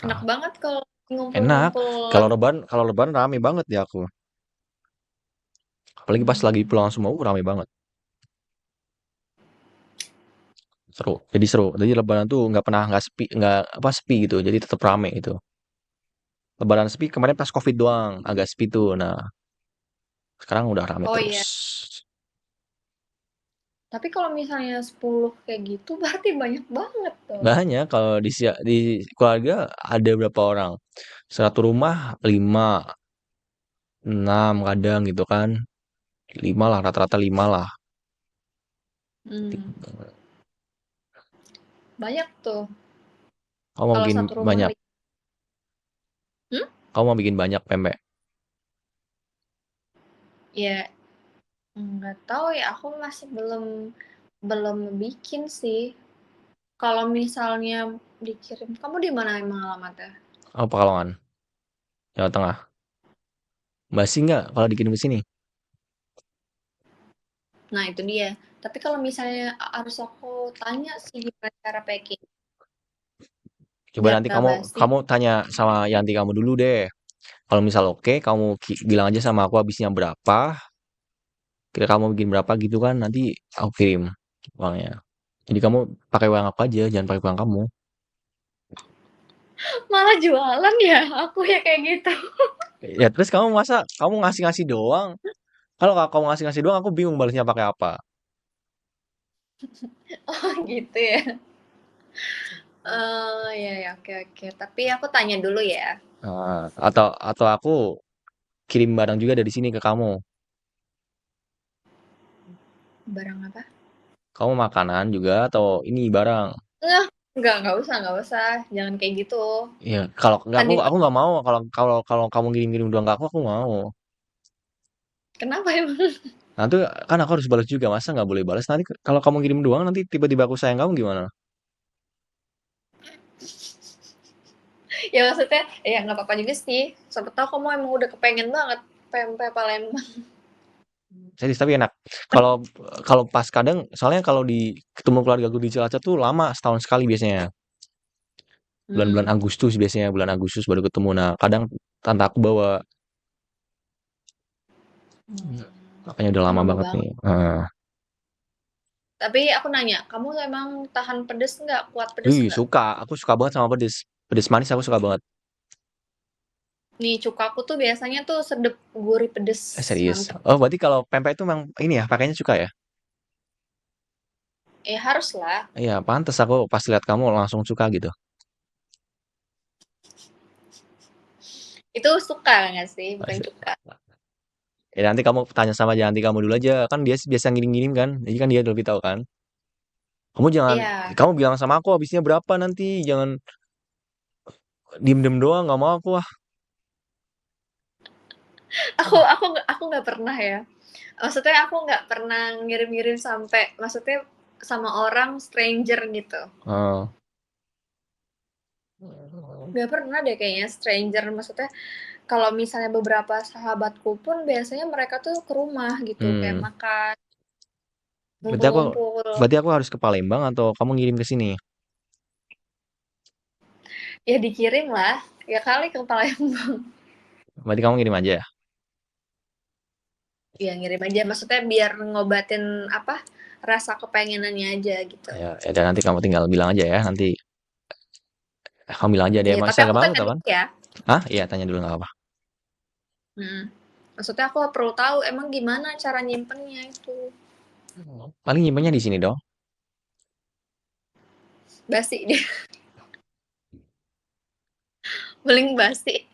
Enak orang. banget kalau Enak. ngumpul-ngumpul. Kalau lebaran rame banget ya aku. Apalagi pas lagi Hmm. pulang semua, rame banget. Seru. Jadi seru. Jadi lebaran tuh nggak pernah nggak sepi, nggak apa sepi gitu. Jadi tetap rame gitu. Lebaran sepi kemarin pas COVID doang, agak sepi tuh. Nah, sekarang udah rame Oh terus. iya. Tapi kalau misalnya 10 kayak gitu berarti banyak banget tuh. Banyak kalau di keluarga ada berapa orang? Satu rumah 5, 6 kadang gitu kan. 5 lah, rata-rata 5 lah. Hmm. Banyak tuh. Kamu mau Kalau bikin satu rumah banyak. hmm? Kamu mau bikin banyak pempek. Ya, nggak tahu ya. Aku masih belum belum bikin sih. Kalau misalnya dikirim, kamu di mana emang alamatnya? Oh, Pekalongan, Jawa Tengah. Basi nggak kalau dikirim ke sini? Nah, itu dia. Tapi kalau misalnya harus aku tanya sih gimana cara packing Coba biar nanti nggak kamu basi. kamu tanya sama Yanti kamu dulu deh. Kalau misal oke, kamu bilang aja sama aku habisnya berapa. Kira kamu bikin berapa gitu kan? Nanti aku kirim uangnya. Jadi kamu pakai uang aku aja, jangan pakai uang kamu. Malah jualan ya, aku ya kayak gitu. Ya terus kamu masa kamu ngasih-ngasih doang? Kalau kamu ngasih-ngasih doang, aku bingung balasnya pakai apa. Oh, gitu ya. Ya ya, oke oke. Tapi aku tanya dulu ya. Atau aku kirim barang juga dari sini ke kamu. Barang apa? Kamu makanan juga atau ini barang? Enggak usah, enggak usah. Jangan kayak gitu. Iya, kalau nggak Kan ini aku nggak mau kalau kalau kalau kamu ngirim-ngirim doang ke aku mau. kenapa emang? Nanti kan aku harus balas juga, masa nggak boleh balas? Nanti kalau kamu ngirim doang, nanti tiba-tiba aku sayang kamu gimana? Ya maksudnya, ya nggak apa-apa juga sih. Siapa tahu kamu emang udah kepengen banget pempek Palembang. Serius tapi enak. Kalau kalau pas kadang, soalnya kalau di ketemu keluarga gue di Cilacap tuh lama setahun sekali biasanya. Bulan-bulan Hmm. Agustus biasanya, bulan Agustus baru ketemu. Nah, kadang tante aku bawa. Makanya udah Oh, lama lama banget banget. nih. Heeh. Tapi aku nanya, kamu emang tahan pedes nggak? Kuat pedes nggak? Suka. Aku suka banget sama pedes. Pedes manis aku suka banget. Nih cukaku tuh biasanya tuh sedep, gurih, pedes, Serius. mantep. Oh, berarti kalau pempek itu memang ini ya, pakainya suka ya? Harus lah. Iya, pantes aku pas lihat kamu langsung suka gitu. Itu suka nggak sih? Bukan Asik. cuka. Ya nanti kamu tanya sama Janti kamu dulu aja. Kan dia biasa ngirim-ngirim kan. Jadi kan dia lebih tahu kan. Kamu jangan, Iya. kamu bilang sama aku habisnya berapa nanti. Jangan diem-diem doang. Nggak mau aku ah. Aku nggak pernah ya. Maksudnya aku nggak pernah ngirim-ngirim sampai, maksudnya sama orang stranger gitu. Eh, Nggak pernah deh kayaknya stranger. Maksudnya kalau misalnya beberapa sahabatku pun biasanya mereka tuh ke rumah gitu, kayak hmm. makan, Berarti aku, ngumpul-ngumpul. berarti aku harus ke Palembang atau kamu ngirim ke sini? Ya dikirim lah, ya kali ke Palembang. Berarti kamu ngirim aja ya? Ya ngirim aja, maksudnya biar ngobatin apa, rasa kepengenannya aja gitu. Ya udah nanti kamu tinggal bilang aja ya, nanti kamu bilang aja deh, Iya, mau tapi aku Instagram aku tanya kapan? dulu ya. Hah? Iya, tanya dulu nggak apa. Mhm. Maksudnya aku perlu tahu emang gimana cara nyimpennya itu. Paling nyimpennya di sini dong. Basi dia, beling basi.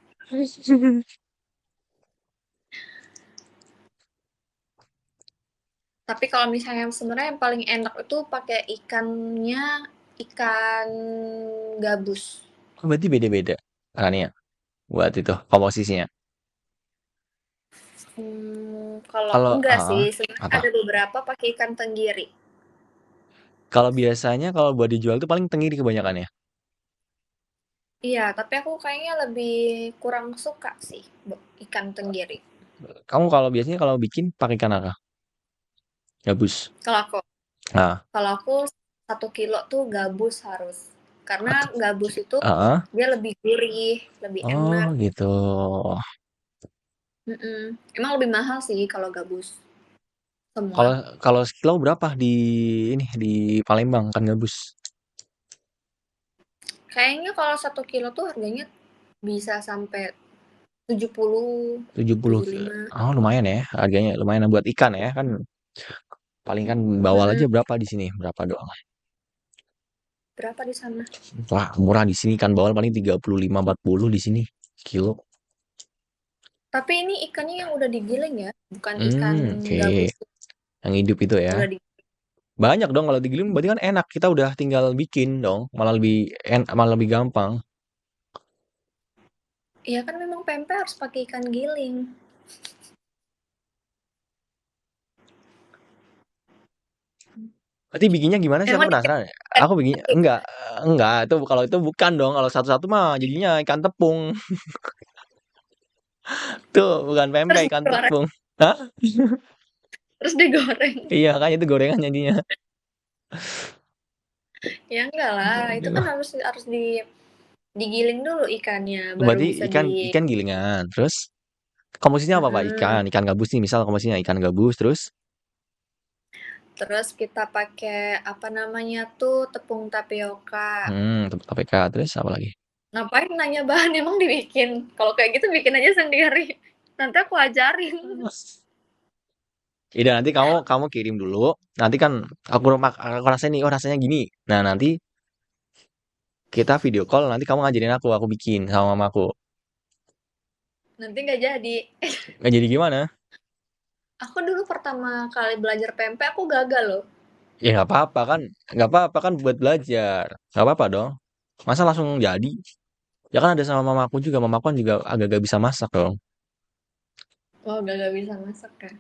Tapi kalau misalnya sebenarnya yang paling enak itu pakai ikannya, ikan gabus. Oh, berarti beda-beda kan ya buat itu komposisinya. Kalau Kalau enggak sih, sebenarnya apa? ada beberapa pakai ikan tenggiri. Kalau biasanya kalau buat dijual tuh paling tenggiri kebanyakan ya. Iya, tapi aku kayaknya lebih kurang suka sih ikan tenggiri. Kamu kalau biasanya kalau bikin pakai ikan apa? Gabus. Kalau aku, Nah, kalau aku 1 kilo tuh gabus harus. Karena atau gabus itu ah, dia lebih gurih, lebih oh enak. gitu. Emang lebih mahal sih kalau gabus Kalau semua. kalau sekilo berapa di ini di Palembang kan gabus? Kayaknya kalau 1 kilo tuh harganya bisa sampai 70, 70. 75. Oh, lumayan ya harganya, lumayan buat ikan ya kan. Paling kan bawal aja Mm-mm. berapa di sini? Berapa doang? Berapa di sana? Wah, murah di sini kan bawal paling 35-40 di sini kilo. Tapi ini ikannya yang udah digiling ya, bukan ikan Oke. gabus Yang hidup itu yang ya. udah di. Banyak dong kalau digiling berarti kan enak. Kita udah tinggal bikin dong. Malah lebih gampang. Iya kan memang pempek harus pakai ikan giling. Berarti bikinnya gimana sih? Aku Emang di penasaran ya. Aku bikin enggak, itu kalau itu bukan dong. Kalau satu-satu mah jadinya ikan tepung. Tuh, bukan pempek terus ikan digoreng, tepung. Hah? terus digoreng. Iya, kan itu gorengan jadinya. Ya enggak lah, itu kan harus harus digiling dulu ikannya baru Berarti bisa ikan ikan gilingan. Terus komposisinya apa, Pak? Mm-mm. Ikan gabus nih, misal komposisinya ikan gabus terus Terus kita pakai apa namanya tuh tepung tapioka. tepung KPK terus apa lagi? Ngapain nanya bahan emang dibikin? Kalau kayak gitu bikin aja sendiri. Nanti aku ajarin. Iya nanti kamu kamu kirim dulu. Nanti kan aku rasain nih, oh rasanya gini. Nah, nanti kita video call, nanti kamu ngajarin aku bikin sama mamaku. Nanti nggak jadi. Nggak jadi gimana? Aku dulu pertama kali belajar pempek aku gagal loh. Ya nggak apa-apa kan buat belajar. Nggak apa-apa dong. Masa langsung jadi? Ya kan ada sama mamaku juga, mamaku kan juga agak-agak bisa masak dong. Oh, gak bisa masak kan.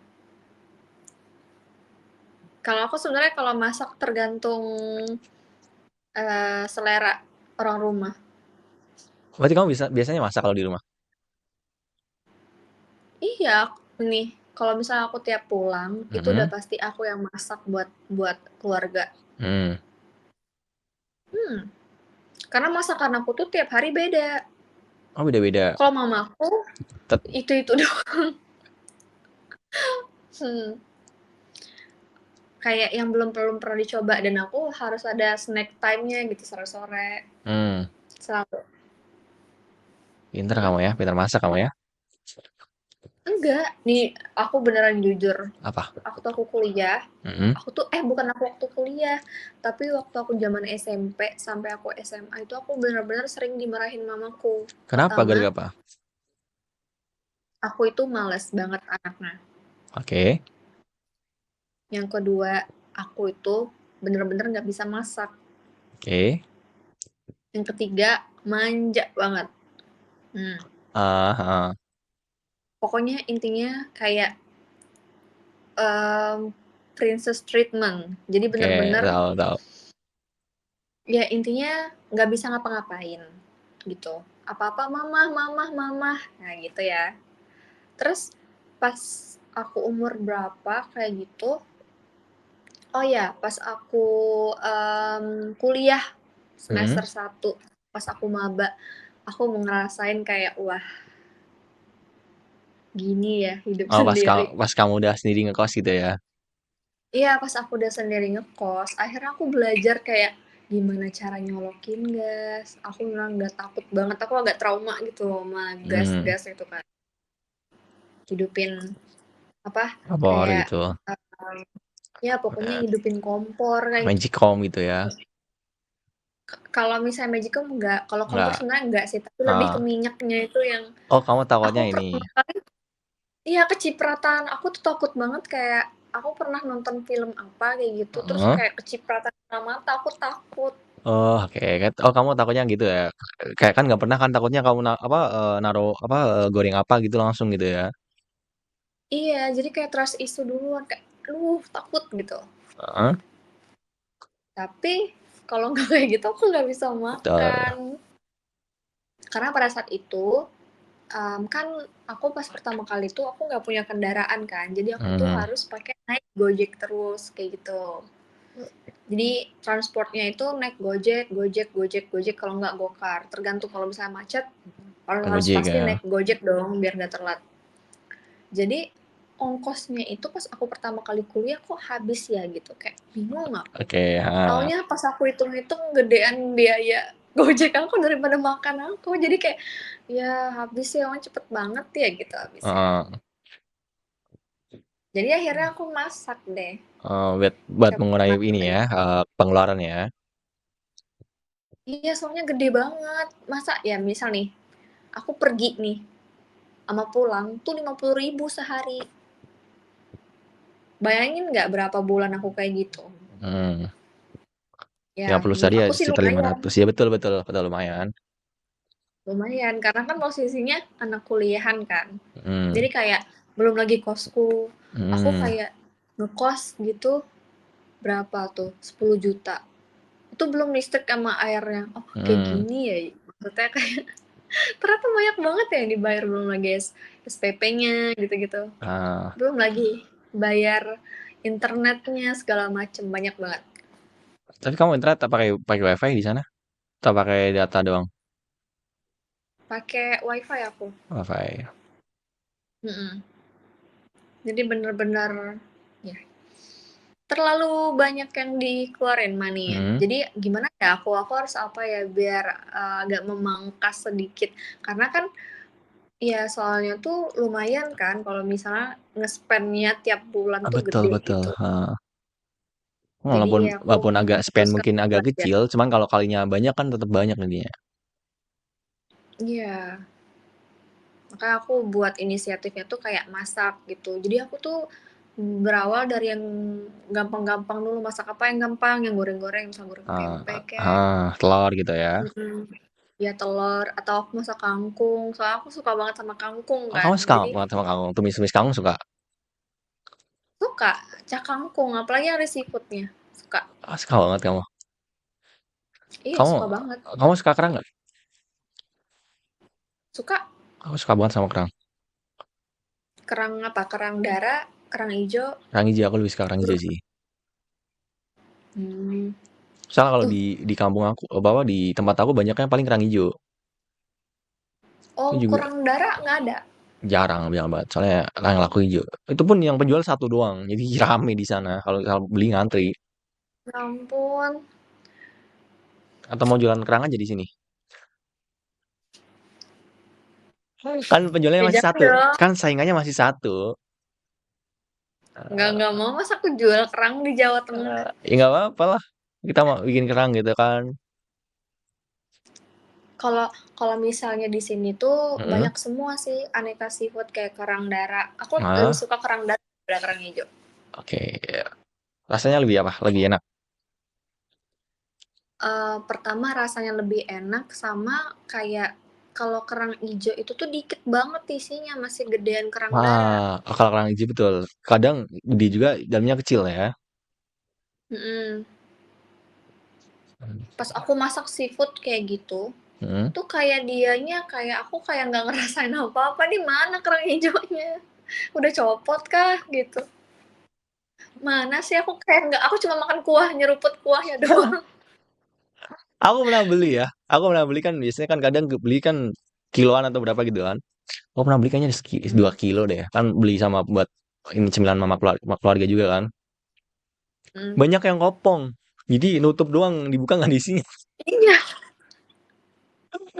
Kalau aku sebenarnya kalau masak tergantung selera orang rumah. Berarti kamu biasanya masak kalau di rumah? Iya, nih kalau misalnya aku tiap pulang itu udah Hmm. pasti aku yang masak buat buat keluarga. Hmm. Hmm, karena masakan aku tuh tiap hari beda. Oh, beda-beda. Kalau mamaku Tet- itu doang. Hmm, kayak yang belum belum pernah dicoba dan aku harus ada snack time-nya gitu sore-sore. Hmm. Selalu. Pinter kamu ya, pinter masak kamu ya. Enggak, nih aku beneran jujur. Apa? Aku kuliah, Hmm. aku tuh bukan aku waktu kuliah, tapi waktu aku zaman SMP sampai aku SMA itu aku benar-benar sering dimarahin mamaku. Kenapa? Pertama, Gara-gara apa? aku itu males banget anaknya. Oke. Yang kedua, aku itu bener-bener nggak bisa masak. Oke. Yang ketiga, manja banget. Hmm. Ah, ah. Pokoknya intinya kayak em, princess treatment. Jadi Oke, bener-bener tahu tahu. ya intinya nggak bisa ngapa-ngapain gitu. Apa-apa mama, mama, mama. Nah gitu ya. Terus pas aku umur berapa kayak gitu, oh ya pas aku kuliah Hmm. semester 1. pas aku maba, aku ngerasain kayak, wah gini ya hidup Oh, sendiri. pas kamu udah sendiri ngekos gitu ya? Iya, pas aku udah sendiri ngekos, akhirnya aku belajar kayak gimana cara nyolokin gas. Aku memang udah takut banget, aku agak trauma gitu loh sama Hmm, gas-gas itu kan. Hidupin apa kompor kayak gitu. ya pokoknya hidupin kompor kayak Magicom gitu ya? kalau misalnya Magicom enggak, kalau kompor Nggak. sebenarnya enggak sih, tapi lebih ke Ah. minyaknya itu yang Oh, kamu aku takutnya ini. pertama kali iya kecipratan. Aku tuh takut banget kayak aku pernah nonton film apa kayak gitu, terus Heeh. kayak kecipratan kena mata, aku takut. Oh, oke. Oh, kamu takutnya gitu ya? Kayak kan nggak pernah kan takutnya kamu naruh apa goreng apa gitu langsung gitu ya? Iya, jadi kayak trust issue duluan, kayak, aduh takut gitu. Heeh. Tapi kalau nggak kayak gitu aku nggak bisa Betul. makan. Karena pada saat itu kan aku pas pertama kali tuh aku nggak punya kendaraan kan, jadi aku tuh Mhm. harus pakai naik Gojek terus kayak gitu. Jadi transportnya itu naik Gojek, Gojek, Gojek, Gojek kalau nggak Gokar. Tergantung kalau misalnya macet harus Naik harus Gojek pasti ya. naik Gojek dong biar nggak telat. Jadi ongkosnya itu pas aku pertama kali kuliah kok habis ya gitu kayak bingung aku. Oke, heeh. Taunya pas aku hitung-hitung gedean biaya Gojek aku daripada makan aku. Jadi kayak ya habis ya orang cepet banget ya gitu habisnya. Heeh. Jadi akhirnya aku masak deh. Buat Coba mengurangi ini masak. ya, pengeluaran ya. Iya soalnya gede banget. Masa ya misal nih aku pergi nih sama pulang tuh 50.000 sehari. Bayangin nggak berapa bulan aku kayak gitu? Hmm. Ya, 30 menurut sehari ya aku sih sekitar lumayan. 500. Ya betul betul, betul lumayan. Lumayan, karena kan posisinya anak kuliahan kan. Mhm. Jadi kayak belum lagi kosku. Aku Mhm. kayak ngekos gitu berapa tuh? 10 juta. Itu belum listrik sama airnya. Oh, kayak Mhm. gini ya. Maksudnya kayak ternyata banyak banget ya yang dibayar belum lagi SPP-nya gitu-gitu. Ah, Belum lagi bayar internetnya segala macem banyak banget. tapi kamu internet tak pakai pakai WiFi di sana? Atau pakai data doang? Pakai WiFi aku. WiFi. Mm-mm. Jadi bener-bener ya terlalu banyak yang dikeluarin money-nya. Mhm. Jadi gimana ya aku harus apa ya biar agak memangkas sedikit. Karena kan ya soalnya tuh lumayan kan kalau misalnya nge-spend-nya tiap bulan tuh Betul gede betul, gitu. heeh. Jadi Walaupun aku walaupun agak spend memutuskan mungkin agak belajar. kecil, cuman kalau kalinya banyak kan tetap banyak jadinya. Iya, makanya aku buat inisiatifnya tuh kayak masak gitu. Jadi aku tuh berawal dari yang gampang-gampang dulu, masak apa yang gampang, yang goreng-goreng, misal goreng tempe kek. Telur gitu ya. Mhm. Ya telur atau aku masak kangkung, soalnya aku suka banget sama kangkung Oh, kan. kamu suka Jadi banget sama kangkung? Tumis-tumis kangkung suka? suka cak kangkung, apalagi ada seafood-nya. Suka. Suka banget kamu. Iya, Kamu suka banget. kamu suka kerang nggak? Suka Aku suka banget sama kerang. kerang apa? Kerang darah, kerang hijau, Kerang hijau aku lebih suka kerang hijau terus sih. hmm, Soalnya kalau tuh. di kampung aku, bahwa di tempat aku banyaknya paling kerang hijau. Oh, Itu juga kurang darah nggak ada. jarang bilang banget. Soalnya yang laku hijau. Itu pun yang penjual satu doang. Jadi rame di sana. Kalau beli ngantri. Ya ampun. Atau mau jualan kerang aja di sini. Kan penjualnya Ya masih jangan satu. dong. Kan saingannya masih satu. Nggak mau masa aku jual kerang di Jawa Tengah. Ya nggak apa-apa lah. Kita mau bikin kerang gitu kan. Kalau kalau misalnya di sini tuh Mm-mm. banyak semua sih aneka seafood kayak kerang darah. Aku lebih Nah, suka kerang darah daripada kerang hijau. oke. Rasanya lebih apa? Lebih enak. Pertama rasanya lebih enak sama kayak kalau kerang ijo itu tuh dikit banget isinya, masih gedean kerang darah. Kalau kerang hijau betul. Kadang gede juga, dalamnya kecil ya. Mhm. Pas aku masak seafood kayak gitu, Mm. tuh kayak dianya kayak aku kayak nggak ngerasain apa-apa, "Di mana kerang ijonya? Udah copot kah?" Gitu. Mana sih aku kayak nggak aku cuma makan kuah, nyeruput kuahnya doang. Aku pernah beli kan biasanya kan kadang beli kan kiloan atau berapa gitu kan. Aku pernah beli kayaknya 2 Hmm. kilo deh. Kan beli sama buat ini cemilan mama keluarga juga kan. Hmm. Banyak yang kopong. Jadi nutup doang, dibuka nggak diisinya. Iya,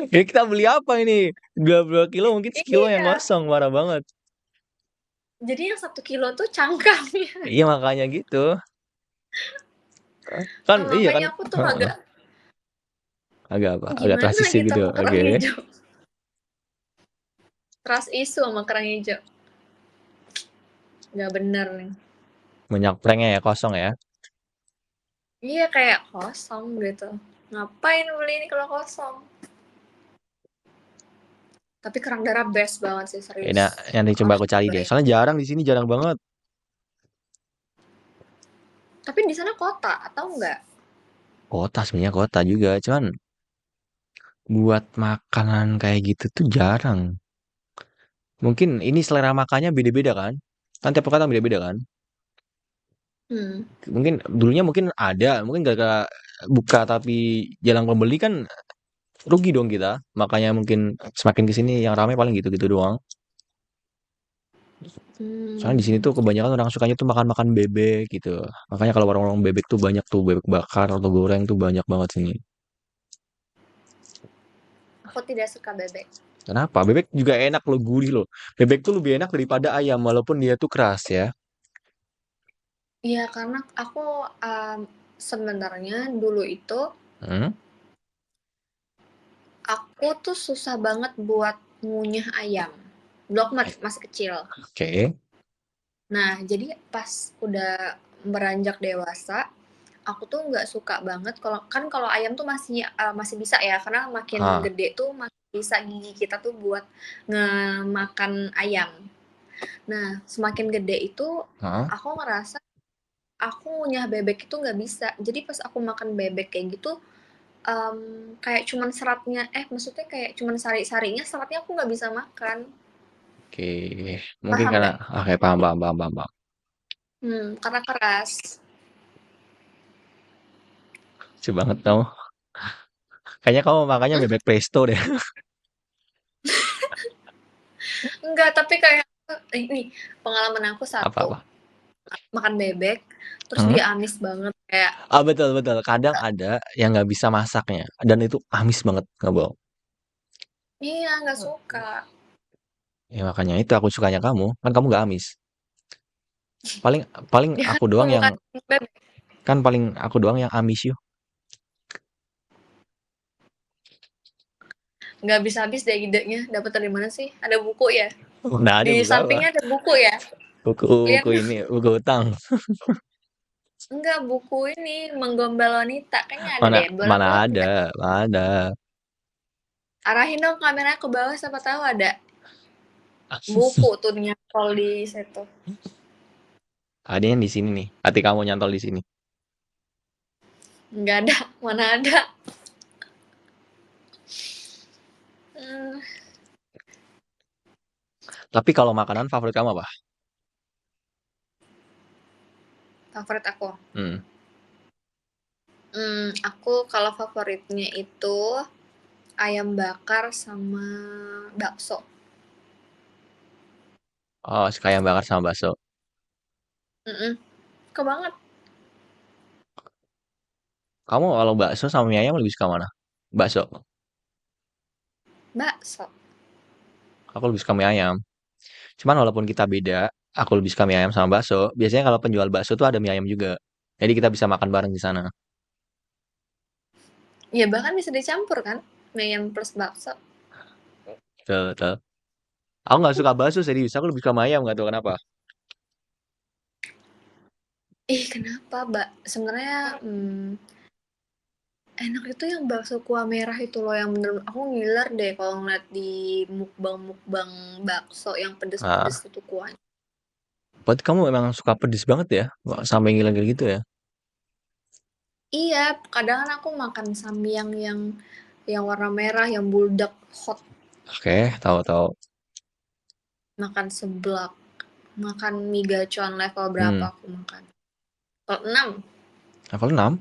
Ya kita beli apa ini? 2 kilo mungkin sekilo yang iya. kosong, parah banget. Jadi yang 1 kilo tuh cangkangnya. Iya makanya gitu. Kan iya kan. Makanya aku tuh Heeh. agak Agak apa? Agak gimana transisi gitu gitu. sama kerang Oke. hijau. Trust isu sama kerang hijau. Nggak bener nih. Banyak pranknya ya kosong ya. Iya kayak kosong gitu. Ngapain beli ini kalau kosong? Tapi kerang darah best banget sih serius. Ini nanti coba Ah, aku cari deh. baik. Soalnya jarang di sini, jarang banget. Tapi di sana kota atau enggak? Kota sebenarnya kota juga, cuman buat makanan kayak gitu tuh jarang. Mungkin ini selera makannya beda-beda kan? Kan tiap kota beda-beda kan? Hmm. Mungkin dulunya mungkin ada, mungkin gara-gara buka tapi jarang pembeli kan rugi dong kita. Makanya mungkin semakin ke sini yang ramai paling gitu-gitu doang. Soalnya di sini Hmm. tuh kebanyakan orang sukanya tuh makan-makan bebek gitu. Makanya kalau warung-warung bebek tuh banyak tuh bebek bakar atau goreng tuh banyak banget sini. Aku tidak suka bebek. Kenapa? Bebek juga enak loh, gurih loh. Bebek tuh lebih enak daripada ayam walaupun dia tuh keras ya. Iya karena aku sebenarnya dulu itu Hmm? aku tuh susah banget buat ngunyah ayam. Dulu aku masih kecil. Oke. Nah, jadi pas udah beranjak dewasa, aku tuh nggak suka banget kalau kan kalau ayam tuh masih bisa ya karena makin Ah, gede tuh makin bisa gigi kita tuh buat ngemakan ayam. Nah, semakin gede itu ah. aku ngerasa aku ngunyah bebek itu nggak bisa. Jadi pas aku makan bebek kayak gitu, kayak cuman seratnya maksudnya kayak cuman sari-sarinya, seratnya aku nggak bisa makan. Oke. Mungkin Paham karena nggak? oke paham paham paham paham. Paham. Karena keras. Lucu banget tau. Kayaknya kamu makanya Mmm, bebek presto deh. enggak, tapi kayak ini pengalaman aku satu, Apa-apa. makan bebek, terus Hmm? dia amis banget kayak Ah betul betul. Kadang ada yang nggak bisa masaknya dan itu amis banget nggak bohong. iya, nggak suka. Ya makanya itu aku sukanya kamu. Kan kamu nggak amis. Paling paling Dia kan aku doang yang bukan bebek, kan paling aku doang yang amis yuk. nggak habis-habis deh idenya, dapat dari mana sih? Ada buku ya? Nah ada Di buku apa? sampingnya ada buku ya? Buku Lihat buku ini buku utang. enggak, buku ini Menggombal Wanita, kayaknya ada Mana deh, boleh mana aku ada, lihat. mana ada. Arahin dong kameranya ke bawah, siapa tahu ada buku tuh nyantol di situ. Adanya di sini nih. Hati kamu nyantol di sini. Nggak ada, mana ada. Hmm, Tapi kalau makanan favorit kamu apa? favorit aku. Hmm. Aku kalau favoritnya itu ayam bakar sama bakso. Oh, suka ayam bakar sama bakso. Mhm, suka banget. Kamu kalau bakso sama mie ayam lebih suka mana? Bakso. Bakso. Aku lebih suka mie ayam. Cuman walaupun kita beda, aku lebih suka mie ayam sama bakso. Biasanya kalau penjual bakso tuh ada mie ayam juga. Jadi kita bisa makan bareng di sana. Ya bahkan bisa dicampur kan, mie ayam plus bakso. Betul, betul. Aku nggak suka bakso serius. Aku lebih suka mie ayam nggak tahu kenapa. Ih kenapa, Mbak? Sebenarnya, enak itu yang bakso kuah merah itu loh, yang bener aku ngiler deh kalau ngeliat di mukbang-mukbang bakso yang pedes-pedes Nah, itu kuahnya. berarti kamu emang suka pedes banget ya? Wah, sampai ngiler gitu ya? Iya, kadang kan aku makan samyang yang warna merah, yang buldak hot, Oke, tahu-tahu. makan seblak, makan mie gacoan level berapa Hmm. aku makan. Level 6. Level 6?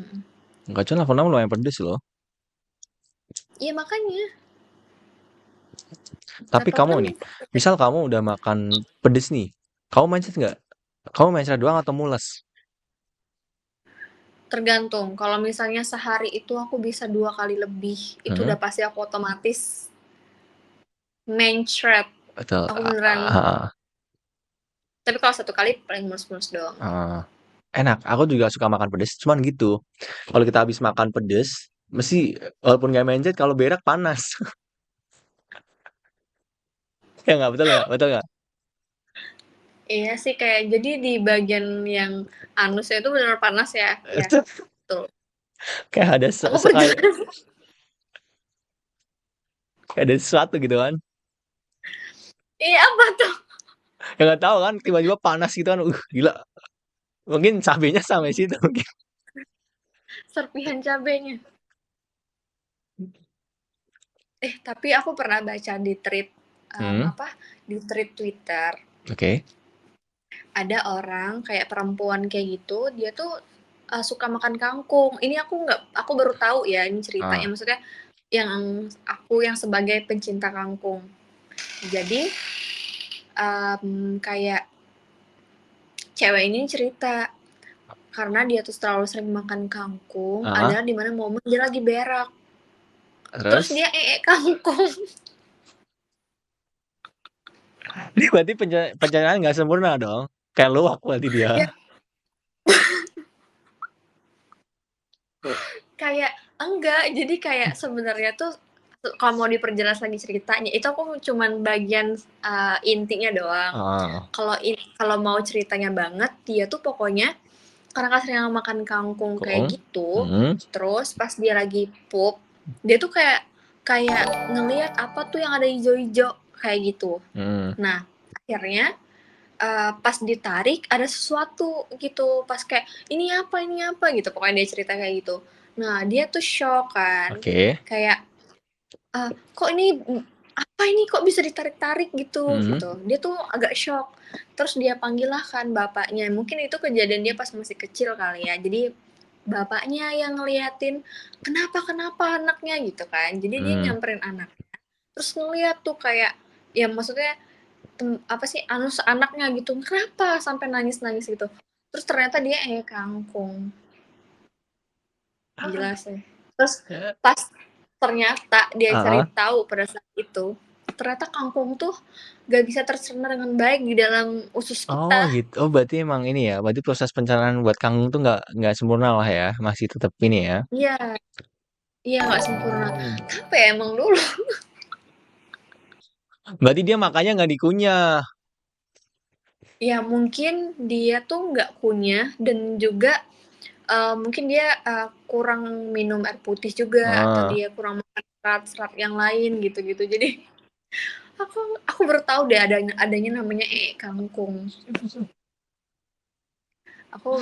Mhm. Enggak, cuman level 6 lumayan pedes loh. Iya makanya, Tapi level kamu 6 nih, misal kamu udah makan pedes nih, kamu mindset nggak? Kamu mindset doang atau mules? tergantung. Kalau misalnya sehari itu aku bisa 2 kali lebih, itu Hmm, udah pasti aku otomatis mencret. betul. Aku beneran Ah, tapi kalau 1 kali paling mulus-mulus doang. ah. Enak. Aku juga suka makan pedes. Cuman gitu. Kalau kita habis makan pedes, mesti walaupun nggak mindset, kalau berak panas. Ya nggak, betul nggak? Betul nggak? Iya sih, kayak jadi di bagian yang anusnya itu benar panas ya? Iya, Itu betul. kayak ada Aku pernah kayak ada sesuatu gitu kan. iya, apa tuh? Ya nggak tahu kan, tiba-tiba panas gitu kan. Gila. Mungkin cabenya sampai situ mungkin. Serpihan cabenya. Tapi aku pernah baca di thread, Hmm, apa, di thread Twitter, oke. ada orang kayak perempuan kayak gitu, dia tuh, suka makan kangkung. Ini aku baru tahu ya ini ceritanya, Ah, maksudnya yang aku yang sebagai pencinta kangkung. Jadi, kayak cewek ini cerita, karena dia tuh terlalu sering makan kangkung, ah, adalah di mana momen dia lagi berak, terus terus dia kangkung. ini berarti pencernaan nggak sempurna dong. Kayak luwak berarti dia. Ya kayak enggak, jadi kayak sebenarnya tuh kalau mau diperjelas lagi ceritanya, itu aku cuman bagian, intinya doang. Ah, Kalau mau ceritanya banget, dia tuh pokoknya karena kan sering makan kangkung kayak kung. gitu, Hmm, terus pas dia lagi pup, dia tuh kayak kayak ngelihat apa tuh yang ada hijau-hijau, kayak gitu. hmm. Nah, akhirnya, pas ditarik ada sesuatu gitu, pas kayak, ini apa?" Gitu, pokoknya dia cerita kayak gitu. Nah, dia tuh syok kan, Oke. kayak, "Kok ini apa ini, kok bisa ditarik-tarik?" Gitu Hmm. gitu. Dia tuh agak syok. Terus dia panggil lah kan bapaknya, mungkin itu kejadian dia pas masih kecil kali ya. Jadi bapaknya yang ngeliatin, "Kenapa kenapa anaknya?" Gitu kan. Jadi dia Hmm. nyamperin anak, terus ngeliat tuh kayak ya maksudnya apa sih, anus anaknya gitu, "Kenapa?" Sampai nangis-nangis gitu. Terus ternyata dia kangkung, gila sih. Terus pas ternyata dia cari Ah. tahu pada saat itu, ternyata kangkung tuh gak bisa tercerna dengan baik di dalam usus Oh kita. gitu. Oh berarti emang ini ya. Berarti proses pencernaan buat kangkung tuh nggak sempurna lah ya. Masih tetap ini ya. Iya, iya nggak sempurna. Hmm. Kenapa ya emang dulu? Berarti dia makanya nggak dikunyah. Ya mungkin dia tuh nggak kunyah dan juga, mungkin dia, kurang minum air putih juga atau Ah. dia kurang makan serat-serat yang lain gitu-gitu. Jadi Aku aku baru tahu deh adanya adanya namanya kangkung. Aku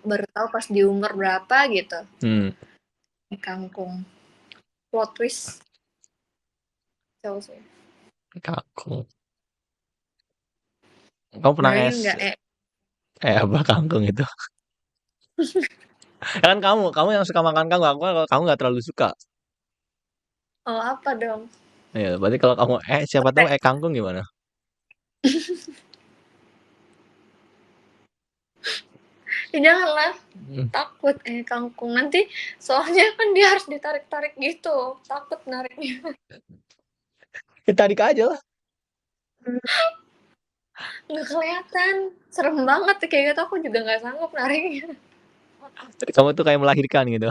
baru tahu pas di umur berapa gitu, Hmm. kangkung. Plot twist, jauh sih. Kangkung. Kamu pernah Bayangin es nggak, apa kangkung itu? Kan kamu yang suka makan kangkung. Aku kalau kamu nggak terlalu suka. oh apa dong? Ya, berarti kalau kamu siapa tahu Sampai kangkung gimana? ya janganlah, Hmm. takut kangkung. Nanti soalnya kan dia harus ditarik-tarik gitu, takut nariknya. Ya, tarik aja lah. Nggak kelihatan, serem banget kayak gitu, aku juga nggak sanggup nariknya. Kamu tuh kayak melahirkan gitu.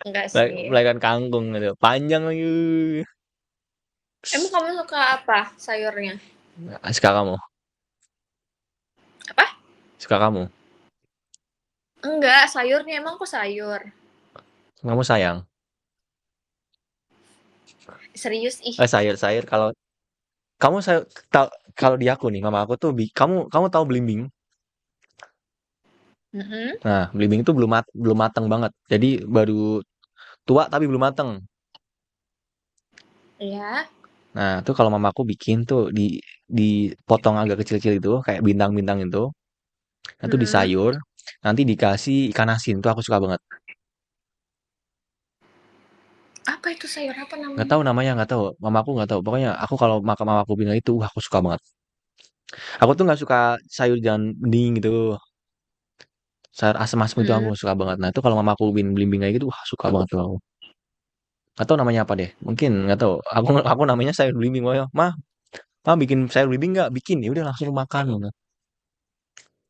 Enggak sih. Melahirkan kangkung gitu. Panjang lagi. Emang kamu suka apa sayurnya? Suka kamu. Apa? Suka kamu. Enggak, sayurnya, emang kok sayur? Kamu sayang. Serius ih. Sayur-sayur kalau kamu kalau di aku nih, mama aku tuh kamu kamu tahu belimbing? Mhm, Nah, belimbing itu belum mateng banget. Jadi baru tua tapi belum mateng. iya, Nah, tuh kalau mamaku bikin tuh dipotong agak kecil-kecil itu kayak bintang-bintang itu. Itu mhm, disayur. nanti dikasih ikan asin, tuh aku suka banget. Apa itu sayur apa Nggak namanya? tahu namanya, nggak tahu. Mamaku nggak tahu. Pokoknya aku kalau makan mamaku bilang itu, aku suka banget. Aku tuh nggak suka sayur jangan bening gitu. Sayur asem-asem itu aku Hmm. suka banget. Nah itu kalau mamaku blimbing kayak gitu, wah suka banget tuh aku. Nggak tahu namanya apa deh. Mungkin nggak tahu. Aku namanya sayur blimbing. Pokoknya, mah bikin sayur blimbing nggak? Bikin. Ya udah langsung makan. Gitu.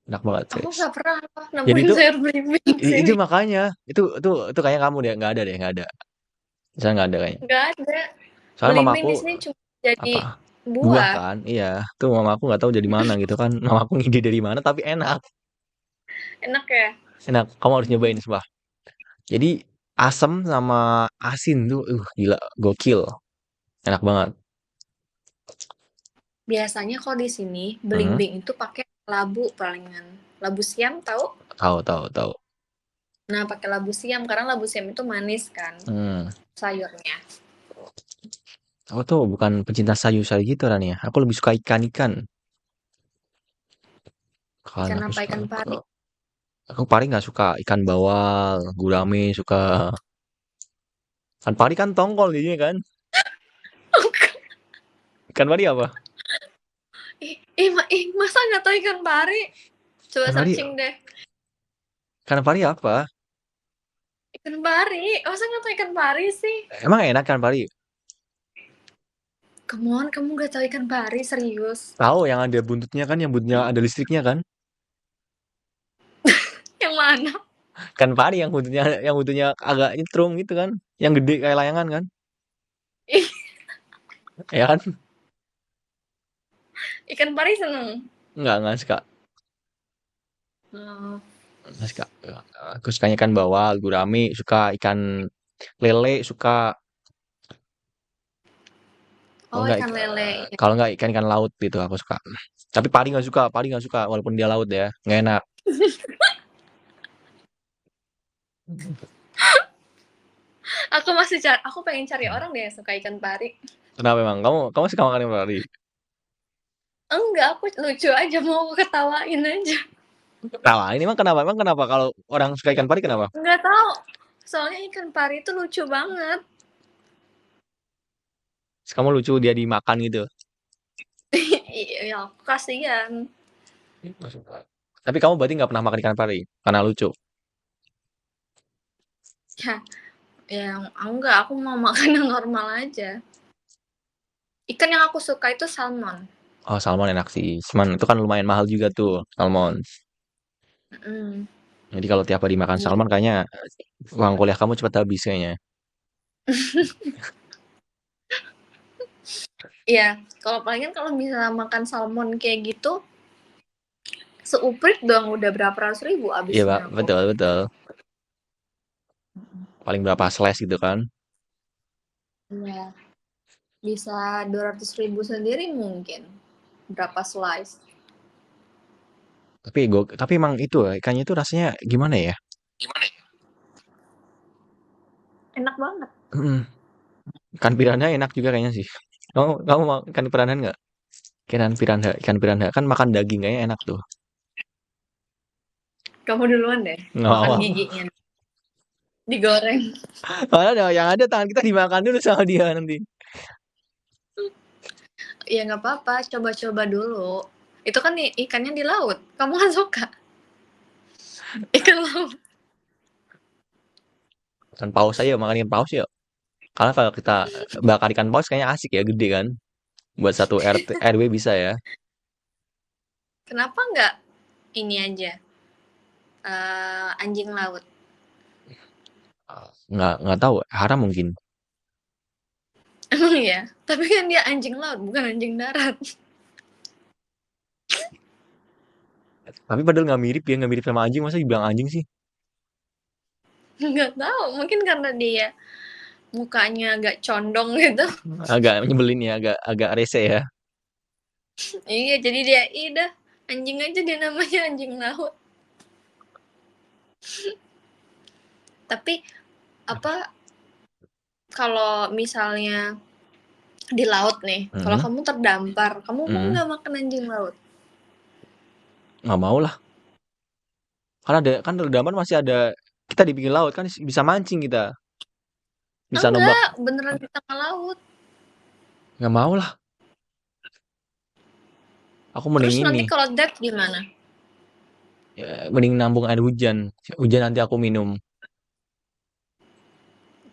Enak banget, Aku guys. nggak pernah Jadi nemuin itu sayur belimbing di itu sini. makanya itu kayak kamu deh, nggak ada deh, nggak ada. Saya nggak ada kayaknya. Nggak ada. Soalnya Belimbing mamaku di sini cuma jadi apa buah buah. kan, iya. Tuh mamaku nggak tahu dari mana gitu kan. Mamaku ngide dari mana tapi enak, Enak ya? enak. Kamu harus Hmm. nyobain sumpah. Jadi asam sama asin tuh, gila, gokil, enak banget. Biasanya kalau di sini Hmm, belimbing itu pakai labu palingan. Labu siam tahu? tahu tahu tahu. Nah, pakai labu siam karena labu siam itu manis kan Hmm, sayurnya. aku tuh bukan pecinta sayur-sayur gitu kan ya. Aku lebih suka ikan-ikan. Kan Ikan aku apa? suka. Ikan pari? Aku paling nggak suka ikan bawal, gurame suka. Kan pari kan tongkol jadinya kan. Ikan pari apa? Masa nggak tahu ikan pari? Coba Ikan pari, searching deh. ikan pari apa? Ikan pari? Masa nggak tahu ikan pari sih? Emang enak kan pari? Come on, kamu nggak tahu ikan pari? Serius? Tahu yang ada buntutnya kan, yang buntutnya ada listriknya kan? Yang mana? Kan pari yang buntutnya agak nyetrum gitu kan? Yang gede kayak layangan kan? Ih, Ya kan? ikan pari seneng. Enggak suka. Oh, Nggak suka. Aku sukanya ikan bawal, gurame, suka ikan lele, suka. Kalau oh enggak, ikan lele. Ya. kalau enggak ikan-ikan laut gitu aku suka. Tapi pari nggak suka, walaupun dia laut ya, nggak enak. Aku pengen cari orang deh yang suka ikan pari. Kenapa emang? Kamu suka makan ikan pari? Enggak, aku lucu aja mau aku ketawain aja. Nah, ini emang kenapa kalau orang suka ikan pari kenapa? Enggak tahu. Soalnya ikan pari itu lucu banget. Terus kamu lucu dia dimakan gitu. Iya, aku kasihan. Tapi kamu berarti nggak pernah makan ikan pari karena lucu. Ya, ya enggak, aku mau makan yang normal aja. Ikan yang aku suka itu salmon. Oh, salmon enak sih. Cuman itu kan lumayan mahal juga tuh, salmon. Mm. Jadi kalau tiap hari makan Iya. salmon kayaknya uang kuliah kamu cepat habis kayaknya. Iya, kalau palingan kalau misalnya makan salmon kayak gitu, seuprit dong udah berapa ratus ribu Iya, Pak. abisnya aku. Betul, betul. Paling berapa slice gitu kan. Iya, bisa 200 ribu sendiri mungkin. Berapa slice. Tapi emang itu ikannya itu rasanya gimana ya? Gimana ya? Enak banget. Mm, Ikan piranha enak juga kayaknya sih. Kamu mau ikan piranha nggak? Ikan piranha kan makan daging kayaknya enak tuh. Kamu duluan deh, Nggak makan mau. giginya. Digoreng. Malah yang ada tangan kita dimakan dulu sama dia nanti. Ya nggak apa-apa, coba-coba dulu. Itu kan ikannya di laut. Kamu kan suka ikan laut. Ikan paus aja, makan ikan paus ya. Karena kalau kita bakar ikan paus kayaknya asik ya, gede kan. Buat satu RW bisa ya. Kenapa nggak ini aja, anjing laut? Nggak tahu, haram mungkin. Emang ya? Tapi kan dia anjing laut, bukan anjing darat. Tapi padahal nggak mirip ya, nggak mirip sama anjing, masa dibilang anjing sih? Nggak tahu, mungkin karena dia mukanya agak condong gitu. Agak nyebelin ya, agak agak rese ya. Iya, jadi dia, dah anjing aja dia namanya anjing laut. Tapi apa kalau misalnya di laut nih, kalau Mm-mm, kamu terdampar, kamu mau mm-mm. nggak makan anjing laut? Nggak mau lah. Kan redaman masih ada, kita di pinggir laut kan bisa mancing kita, bisa nombak. Enggak, beneran di tengah laut. Nggak mau lah, aku mending Terus ini, nanti kalau dive gimana? ya, mending nampung air hujan. Hujan nanti aku minum.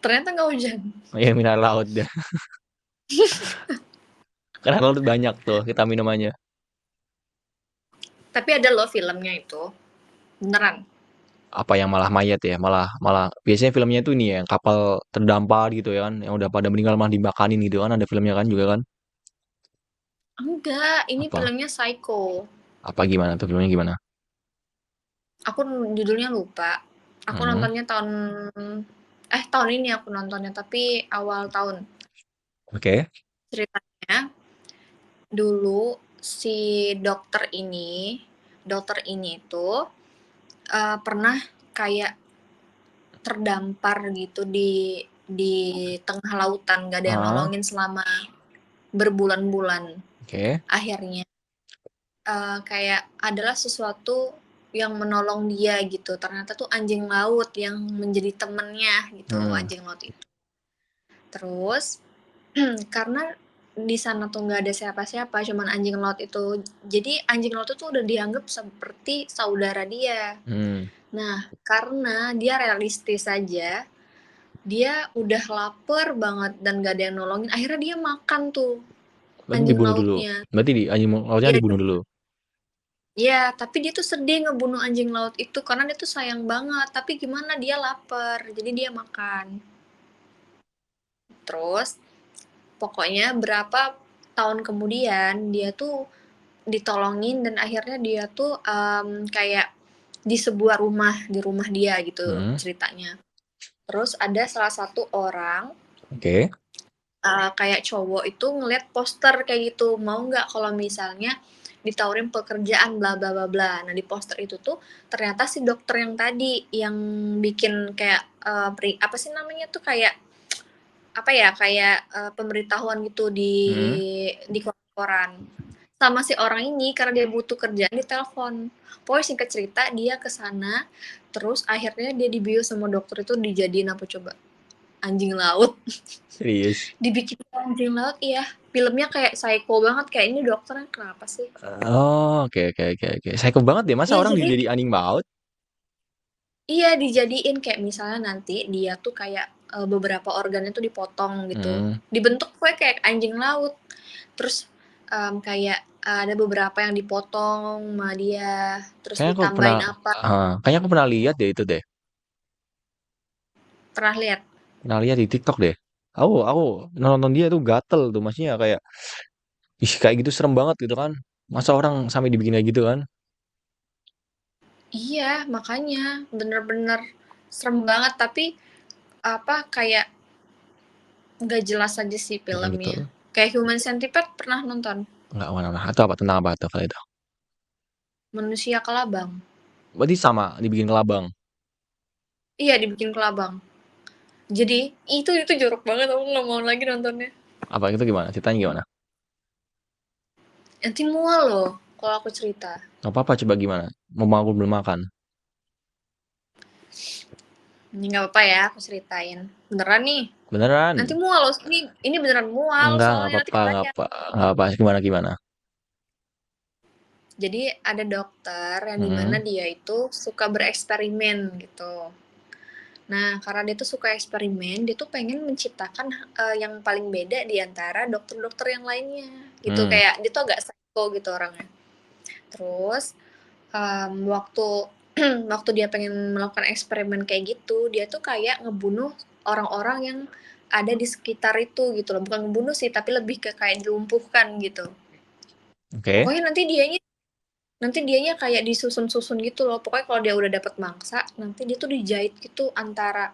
Ternyata nggak hujan. Ya mineral laut deh. Karena laut banyak tuh kita minum aja. Tapi ada loh filmnya itu. Beneran. Apa yang malah mayat ya, malah malah biasanya filmnya itu ini ya, yang kapal terdampar gitu ya kan, yang udah pada meninggal malah dimakanin gitu kan, ada filmnya kan juga kan. Enggak, ini Apa filmnya Psycho. apa gimana tuh filmnya gimana? Aku judulnya lupa. Aku Hmm, nontonnya tahun ini aku nontonnya, tapi awal tahun. oke. Ceritanya dulu si dokter ini itu pernah kayak terdampar gitu di tengah lautan, gak ada yang Ah, nolongin selama berbulan-bulan. oke. Akhirnya kayak adalah sesuatu yang menolong dia gitu. Ternyata tuh anjing laut yang menjadi temennya gitu, Hmm, anjing laut itu. Terus karena di sana tuh nggak ada siapa-siapa, cuman anjing laut itu. Jadi anjing laut itu udah dianggap seperti saudara dia. hmm. Nah, karena dia realistis saja, dia udah lapar banget dan gak ada yang nolongin. Akhirnya dia makan tuh Berarti anjing dibunuh dulu. lautnya. Berarti anjing lautnya Iya, dibunuh dulu. iya, tapi dia tuh sedih ngebunuh anjing laut itu karena dia tuh sayang banget. Tapi gimana dia lapar, jadi dia makan. Terus pokoknya berapa tahun kemudian dia tuh ditolongin dan akhirnya dia tuh kayak di sebuah rumah, di rumah dia gitu Hmm, ceritanya. Terus ada salah satu orang oke. kayak cowok itu ngeliat poster kayak gitu, mau nggak kalau misalnya ditawarin pekerjaan bla bla bla bla. Nah di poster itu tuh ternyata si dokter yang tadi yang bikin kayak apa sih namanya tuh kayak apa ya kayak pemberitahuan gitu Hmm, di koran sama si orang ini karena dia butuh kerjaan di telepon. Pokoknya singkat cerita dia ke sana terus akhirnya dia dibius sama dokter itu dijadiin apa coba? Anjing laut. serius. Dibikin anjing laut iya. Filmnya kayak psycho banget kayak ini dokternya kenapa sih? Oh, oke oke oke oke. Psycho banget deh, masa Iya orang jadi jadi anjing laut? iya dijadiin kayak misalnya nanti dia tuh kayak beberapa organnya tuh dipotong gitu. Hmm, Dibentuk kue kayak anjing laut. Terus kayak ada beberapa yang dipotong sama dia, terus kayaknya aku pernah, ditambahin apa? kayaknya aku pernah lihat deh itu deh. Pernah lihat? Pernah lihat di TikTok deh. Aku nonton dia tuh gatel tuh, maksudnya kayak, ih kayak gitu serem banget gitu kan. Masa orang sampai dibikin kayak gitu kan? Iya, makanya bener-bener serem banget tapi apa kayak nggak jelas aja sih Nah filmnya. gitu. Kayak Human Centipede pernah nonton? Enggak mana atau apa tentang apa tuh kalau itu? Manusia Kelabang. Berarti sama dibikin kelabang. Iya, dibikin kelabang. Jadi, itu jorok banget, aku nggak mau lagi nontonnya. Apa itu gimana? Ceritanya gimana? Nanti mual loh, kalau aku cerita. Gak apa-apa coba gimana? Mau aku belum makan. Ini nggak apa-apa ya, aku ceritain. Beneran nih. Nanti Beneran? mual loh, ini beneran mual, Nggak soalnya nanti apa-apa, nggak kebayang. apa, nggak apa. Gimana gimana? Jadi, ada dokter yang dimana Hmm, dia itu suka bereksperimen gitu. Nah, karena dia tuh suka eksperimen, dia tuh pengen menciptakan yang paling beda di antara dokter-dokter yang lainnya. Gitu, hmm, kayak dia tuh agak psycho gitu orangnya. Terus waktu waktu dia pengen melakukan eksperimen kayak gitu, dia tuh kayak ngebunuh orang-orang yang ada di sekitar itu gitu loh. Bukan ngebunuh sih, tapi lebih ke kayak dilumpuhkan gitu. oke. Pokoknya nanti dianya kayak disusun-susun gitu loh. Pokoknya kalau dia udah dapet mangsa, nanti dia tuh dijahit gitu antara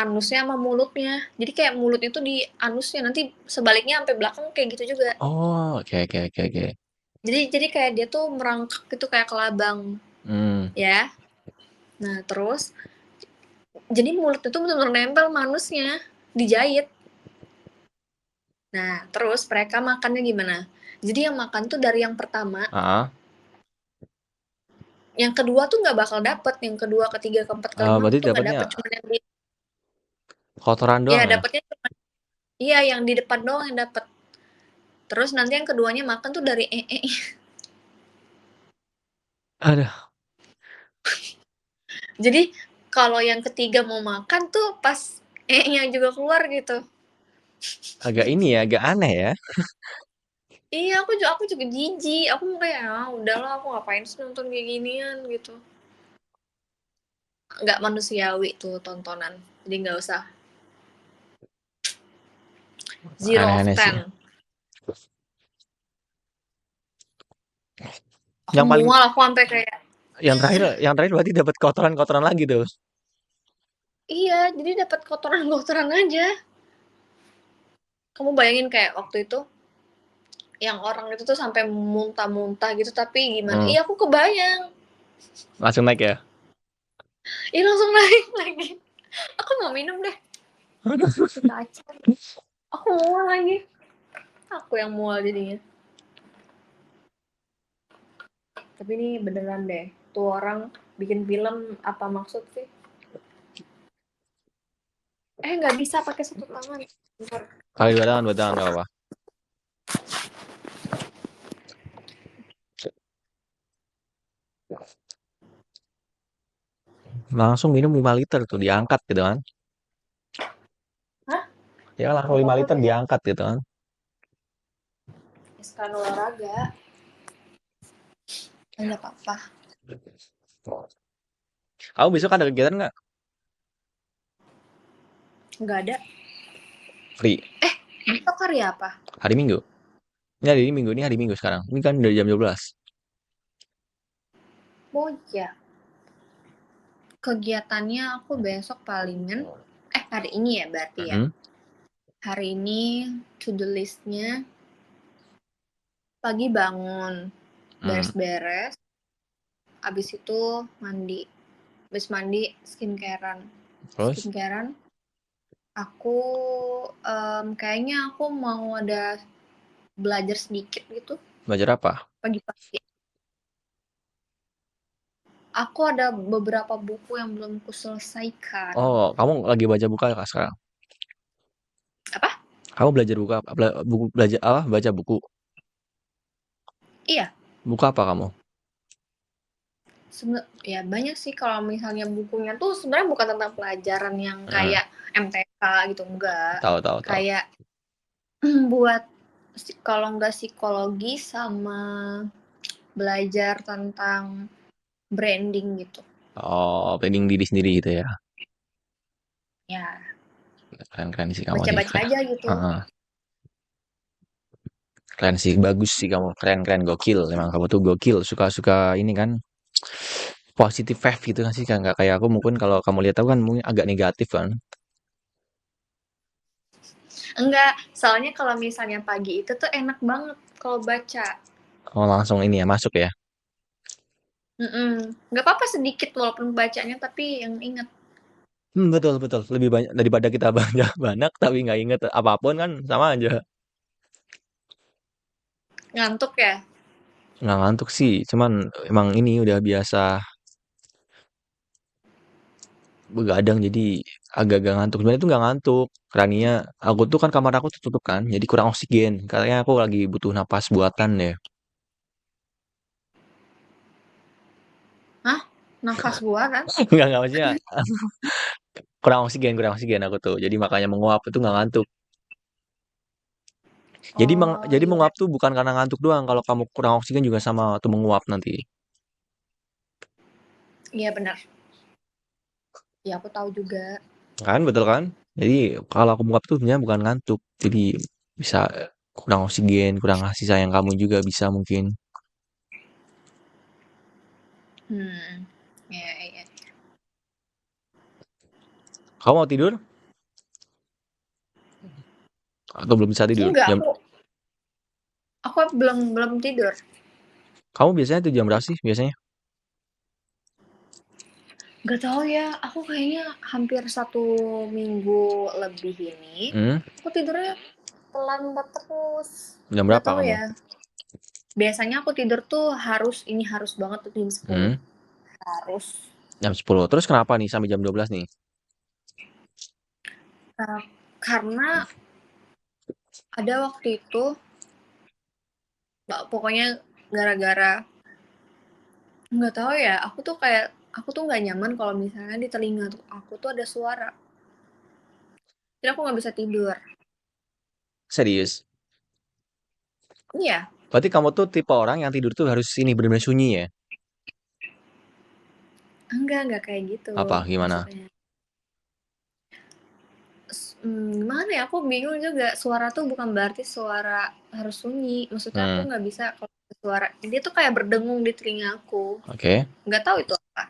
anusnya sama mulutnya. Jadi kayak mulutnya tuh di anusnya, nanti sebaliknya sampai belakang kayak gitu juga. Oh, oke oke oke oke. Jadi kayak dia tuh merangkak gitu kayak kelabang, Hmm, ya. Nah, terus jadi mulutnya tuh bener-bener nempel manusnya, dijahit. Nah, terus mereka makannya gimana? Jadi yang makan tuh dari yang pertama, ah, Yang kedua tuh nggak bakal dapet, yang kedua, ketiga, keempat, kelima Berarti tuh nggak dapatnya dapet, cuma yang di kotoran ya doang ya? dapetnya cuma iya yang di depan doang yang dapet. Terus nanti yang keduanya makan tuh dari Aduh, Jadi kalau yang ketiga mau makan tuh pas nya juga keluar gitu. agak ini ya, agak aneh ya. Iya, aku juga jijik. Aku kayak, ah, udahlah aku ngapain sih nonton kayak ginian gitu. Nggak manusiawi tuh tontonan. Jadi nggak usah. Zero of Aneh-aneh sih. ten. Aku Yang paling mual, aku sampai kayak, yang terakhir berarti dapat kotoran-kotoran lagi tuh. iya, jadi dapat kotoran-kotoran aja. Kamu bayangin kayak waktu itu yang orang itu tuh sampai muntah-muntah gitu tapi gimana? Hmm, Iya, aku kebayang. langsung naik ya. Ih, langsung naik lagi. Aku mau minum deh. Kita aja. Aku mual lagi. Aku yang mual jadinya. Tapi ini beneran deh. Tuh orang bikin film apa maksud sih? Nggak bisa pakai satu tangan. Bentar. Kali dua tangan nggak apa. Langsung minum 5 liter tuh diangkat gitu kan. Hah? Ya langsung Gak 5 apa-apa, liter Beb. diangkat gitu kan. Ya, sekalian olahraga. Nggak apa-apa. Kamu besok ada kegiatan nggak? Nggak ada. Free. Besok hari apa? Hari Minggu. Ini hari Minggu sekarang. Ini kan dari jam 12. Oh ya, kegiatannya aku besok palingan. Hari ini ya berarti ya. Mm-mm. Hari ini to-do listnya pagi bangun, Hmm. beres-beres, abis itu mandi. Abis mandi skincarean. Terus Skincarean, aku kayaknya aku mau ada belajar sedikit gitu belajar apa? pagi-pagi. Aku ada beberapa buku yang belum kuselesaikan. Oh, kamu lagi baca buku apa sekarang? Apa? Kamu belajar buku apa? Buku belajar apa? Baca buku. Iya, Buku apa kamu? ya banyak sih kalau misalnya bukunya tuh sebenarnya bukan tentang pelajaran yang Hmm. kayak MTK gitu, enggak. Tahu tahu tahu. Kayak buat kalau nggak psikologi sama belajar tentang branding gitu. Oh, planning diri sendiri gitu ya. Ya, Keren-keren sih kamu sih. baca-baca Keren. aja gitu. Heeh. Keren sih, bagus sih kamu. Keren-keren, gokil. Emang kamu tuh gokil. Suka-suka ini kan positif vibe gitu kan sih. Nggak kayak aku mungkin kalau kamu lihat aku kan mungkin agak negatif kan. Enggak, soalnya kalau misalnya pagi itu tuh enak banget kalau baca. Oh, langsung ini ya masuk ya. Nggak apa-apa sedikit walaupun bacanya tapi yang inget. Betul betul. Lebih banyak daripada kita banyak banyak tapi nggak inget apapun kan sama aja. Ngantuk ya? Nggak ngantuk sih. Cuman emang ini udah biasa begadang jadi agak-agak ngantuk. Sebenarnya itu nggak ngantuk. Keraninya aku tuh kan kamar aku tertutup kan. Jadi kurang oksigen. Katanya aku lagi butuh napas buatan deh. Hah? Nafas buatan? Nggak maksudnya kurang oksigen aku tuh. Jadi makanya menguap itu nggak ngantuk. Oh Jadi iya, menguap tuh bukan karena ngantuk doang. Kalau kamu kurang oksigen juga sama tuh menguap nanti. iya benar. Ya aku tahu juga. Kan betul kan? Jadi kalau aku menguap tuh sebenarnya bukan ngantuk. Jadi bisa kurang oksigen, kurang kasih sayang kamu juga bisa mungkin. Iya iya. Kamu mau tidur atau belum bisa tidur? Enggak, aku belum belum tidur. Kamu biasanya tuh jam berapa sih biasanya? Gak tahu ya, aku kayaknya hampir 1 minggu lebih ini, Hmm? aku tidurnya lambat terus. Jam Gak berapa tahu kamu? ya. Biasanya aku tidur tuh harus banget tuh jam 10. Hmm? harus. Jam 10. Terus kenapa nih sampai jam 12 nih? Nah, karena ada waktu itu, pokoknya gara-gara nggak tahu ya, aku tuh nggak nyaman kalau misalnya di telinga tuh aku tuh ada suara. Jadi aku nggak bisa tidur. Serius? Iya, Berarti kamu tuh tipe orang yang tidur tuh harus ini benar-benar sunyi ya? enggak kayak gitu Apa? Gimana? maksudnya. Gimana ya, aku bingung juga, suara tuh bukan berarti suara harus sunyi, maksudnya aku Hmm, nggak bisa kalau suara dia tuh kayak berdengung di telinga aku, oke. nggak tahu itu apa.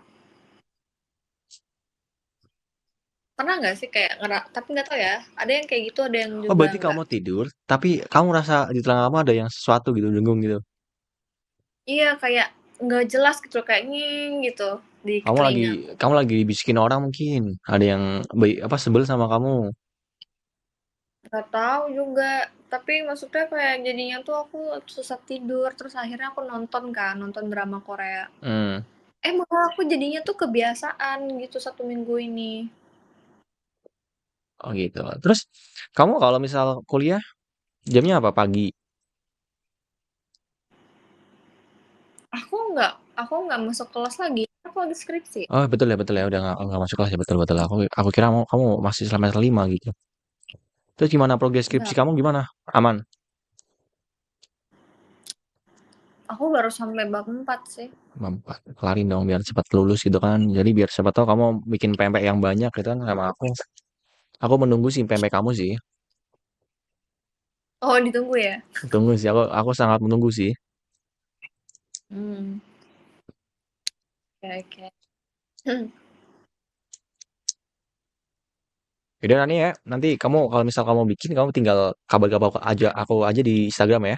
Pernah nggak sih kayak tapi nggak tahu ya, ada yang kayak gitu, ada yang Oh, juga berarti nggak. kamu tidur, tapi kamu rasa di telinga kamu ada yang sesuatu gitu, dengung gitu. Iya, kayak nggak jelas gitu, kayak nging gitu di Kamu lagi telingaku. kamu lagi dibisikin orang mungkin. Ada yang apa sebel sama kamu. Nggak tahu juga, tapi maksudnya kayak jadinya tuh aku susah tidur, terus akhirnya aku nonton drama Korea. Hmm. Malah aku jadinya tuh kebiasaan gitu 1 minggu ini. Oh gitu. Terus kamu kalau misal kuliah jamnya apa? Pagi. Aku nggak masuk kelas lagi, aku lagi skripsi. Oh betul ya udah nggak masuk kelas ya betul betul. Aku kira kamu masih semester 5 gitu. Terus gimana progres skripsi Enggak, kamu gimana? Aman? aku baru sampai bab 4 sih. Mampat. Kelarin dong biar cepat lulus gitu kan. Jadi biar siapa tahu kamu bikin pempek yang banyak gitu kan sama aku. Aku menunggu sih pempek kamu sih. Oh, ditunggu ya? Tunggu sih aku sangat menunggu sih. Hmm, oke oke. Yaudah nanti ya. Nanti kamu kalau misal kamu bikin kamu tinggal kabar-kabar aku aja di Instagram ya.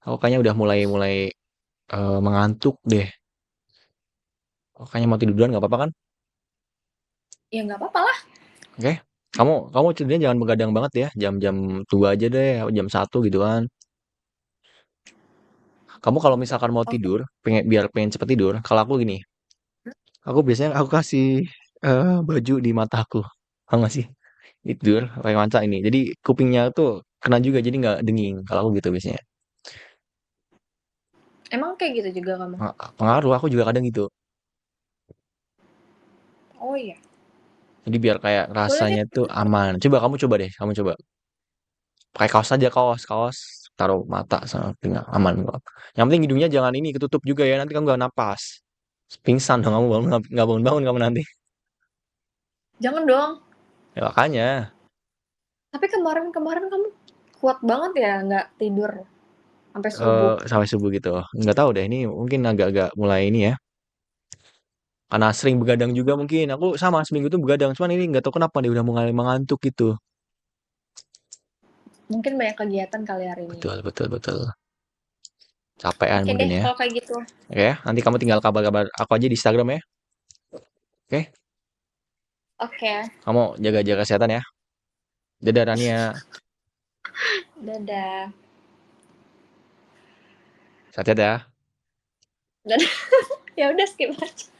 Aku kayaknya udah mulai mulai mengantuk deh. Aku kayaknya mau tidur duluan nggak apa-apa kan? Ya nggak apa-apa lah. Oke. Kamu tidurnya jangan begadang banget ya. Jam-jam 2 aja deh, jam 1 gitu kan. Kamu kalau misalkan mau Oke. tidur, pengen cepet tidur, kalau aku gini, aku biasanya aku kasih baju di mataku. Tau gak sih? Tidur pakai manca ini. Jadi kupingnya tuh kena juga jadi nggak denging. Kalau aku gitu biasanya. Emang kayak gitu juga kamu? Pengaruh aku juga kadang gitu. Oh iya. Jadi biar kayak Boleh rasanya deh. tuh aman. Coba deh, kamu coba. Pakai kaos aja kaos taruh mata sama telinga aman kok. Yang penting hidungnya jangan ini ketutup juga ya nanti kamu gak napas. Pingsan dong kamu bangun nggak bangun kamu nanti. Jangan dong. Ya makanya Tapi kemarin-kemarin kamu kuat banget ya nggak tidur sampai subuh. sampai subuh gitu. Nggak tahu deh ini mungkin agak-agak mulai ini ya. Karena sering begadang juga mungkin. Aku sama seminggu tuh begadang cuman ini nggak tahu kenapa dia udah mulai mengantuk gitu. Mungkin banyak kegiatan kali hari ini. Betul betul betul. Capean Oke mungkin deh ya. kalau kayak gitu. Oke ya, nanti kamu tinggal kabar-kabar aku aja di Instagram ya. Oke, Oke. kamu jaga-jaga kesehatan ya. Dadah Rania. Dadah. Sehat ya. Dadah. Ya udah skip aja.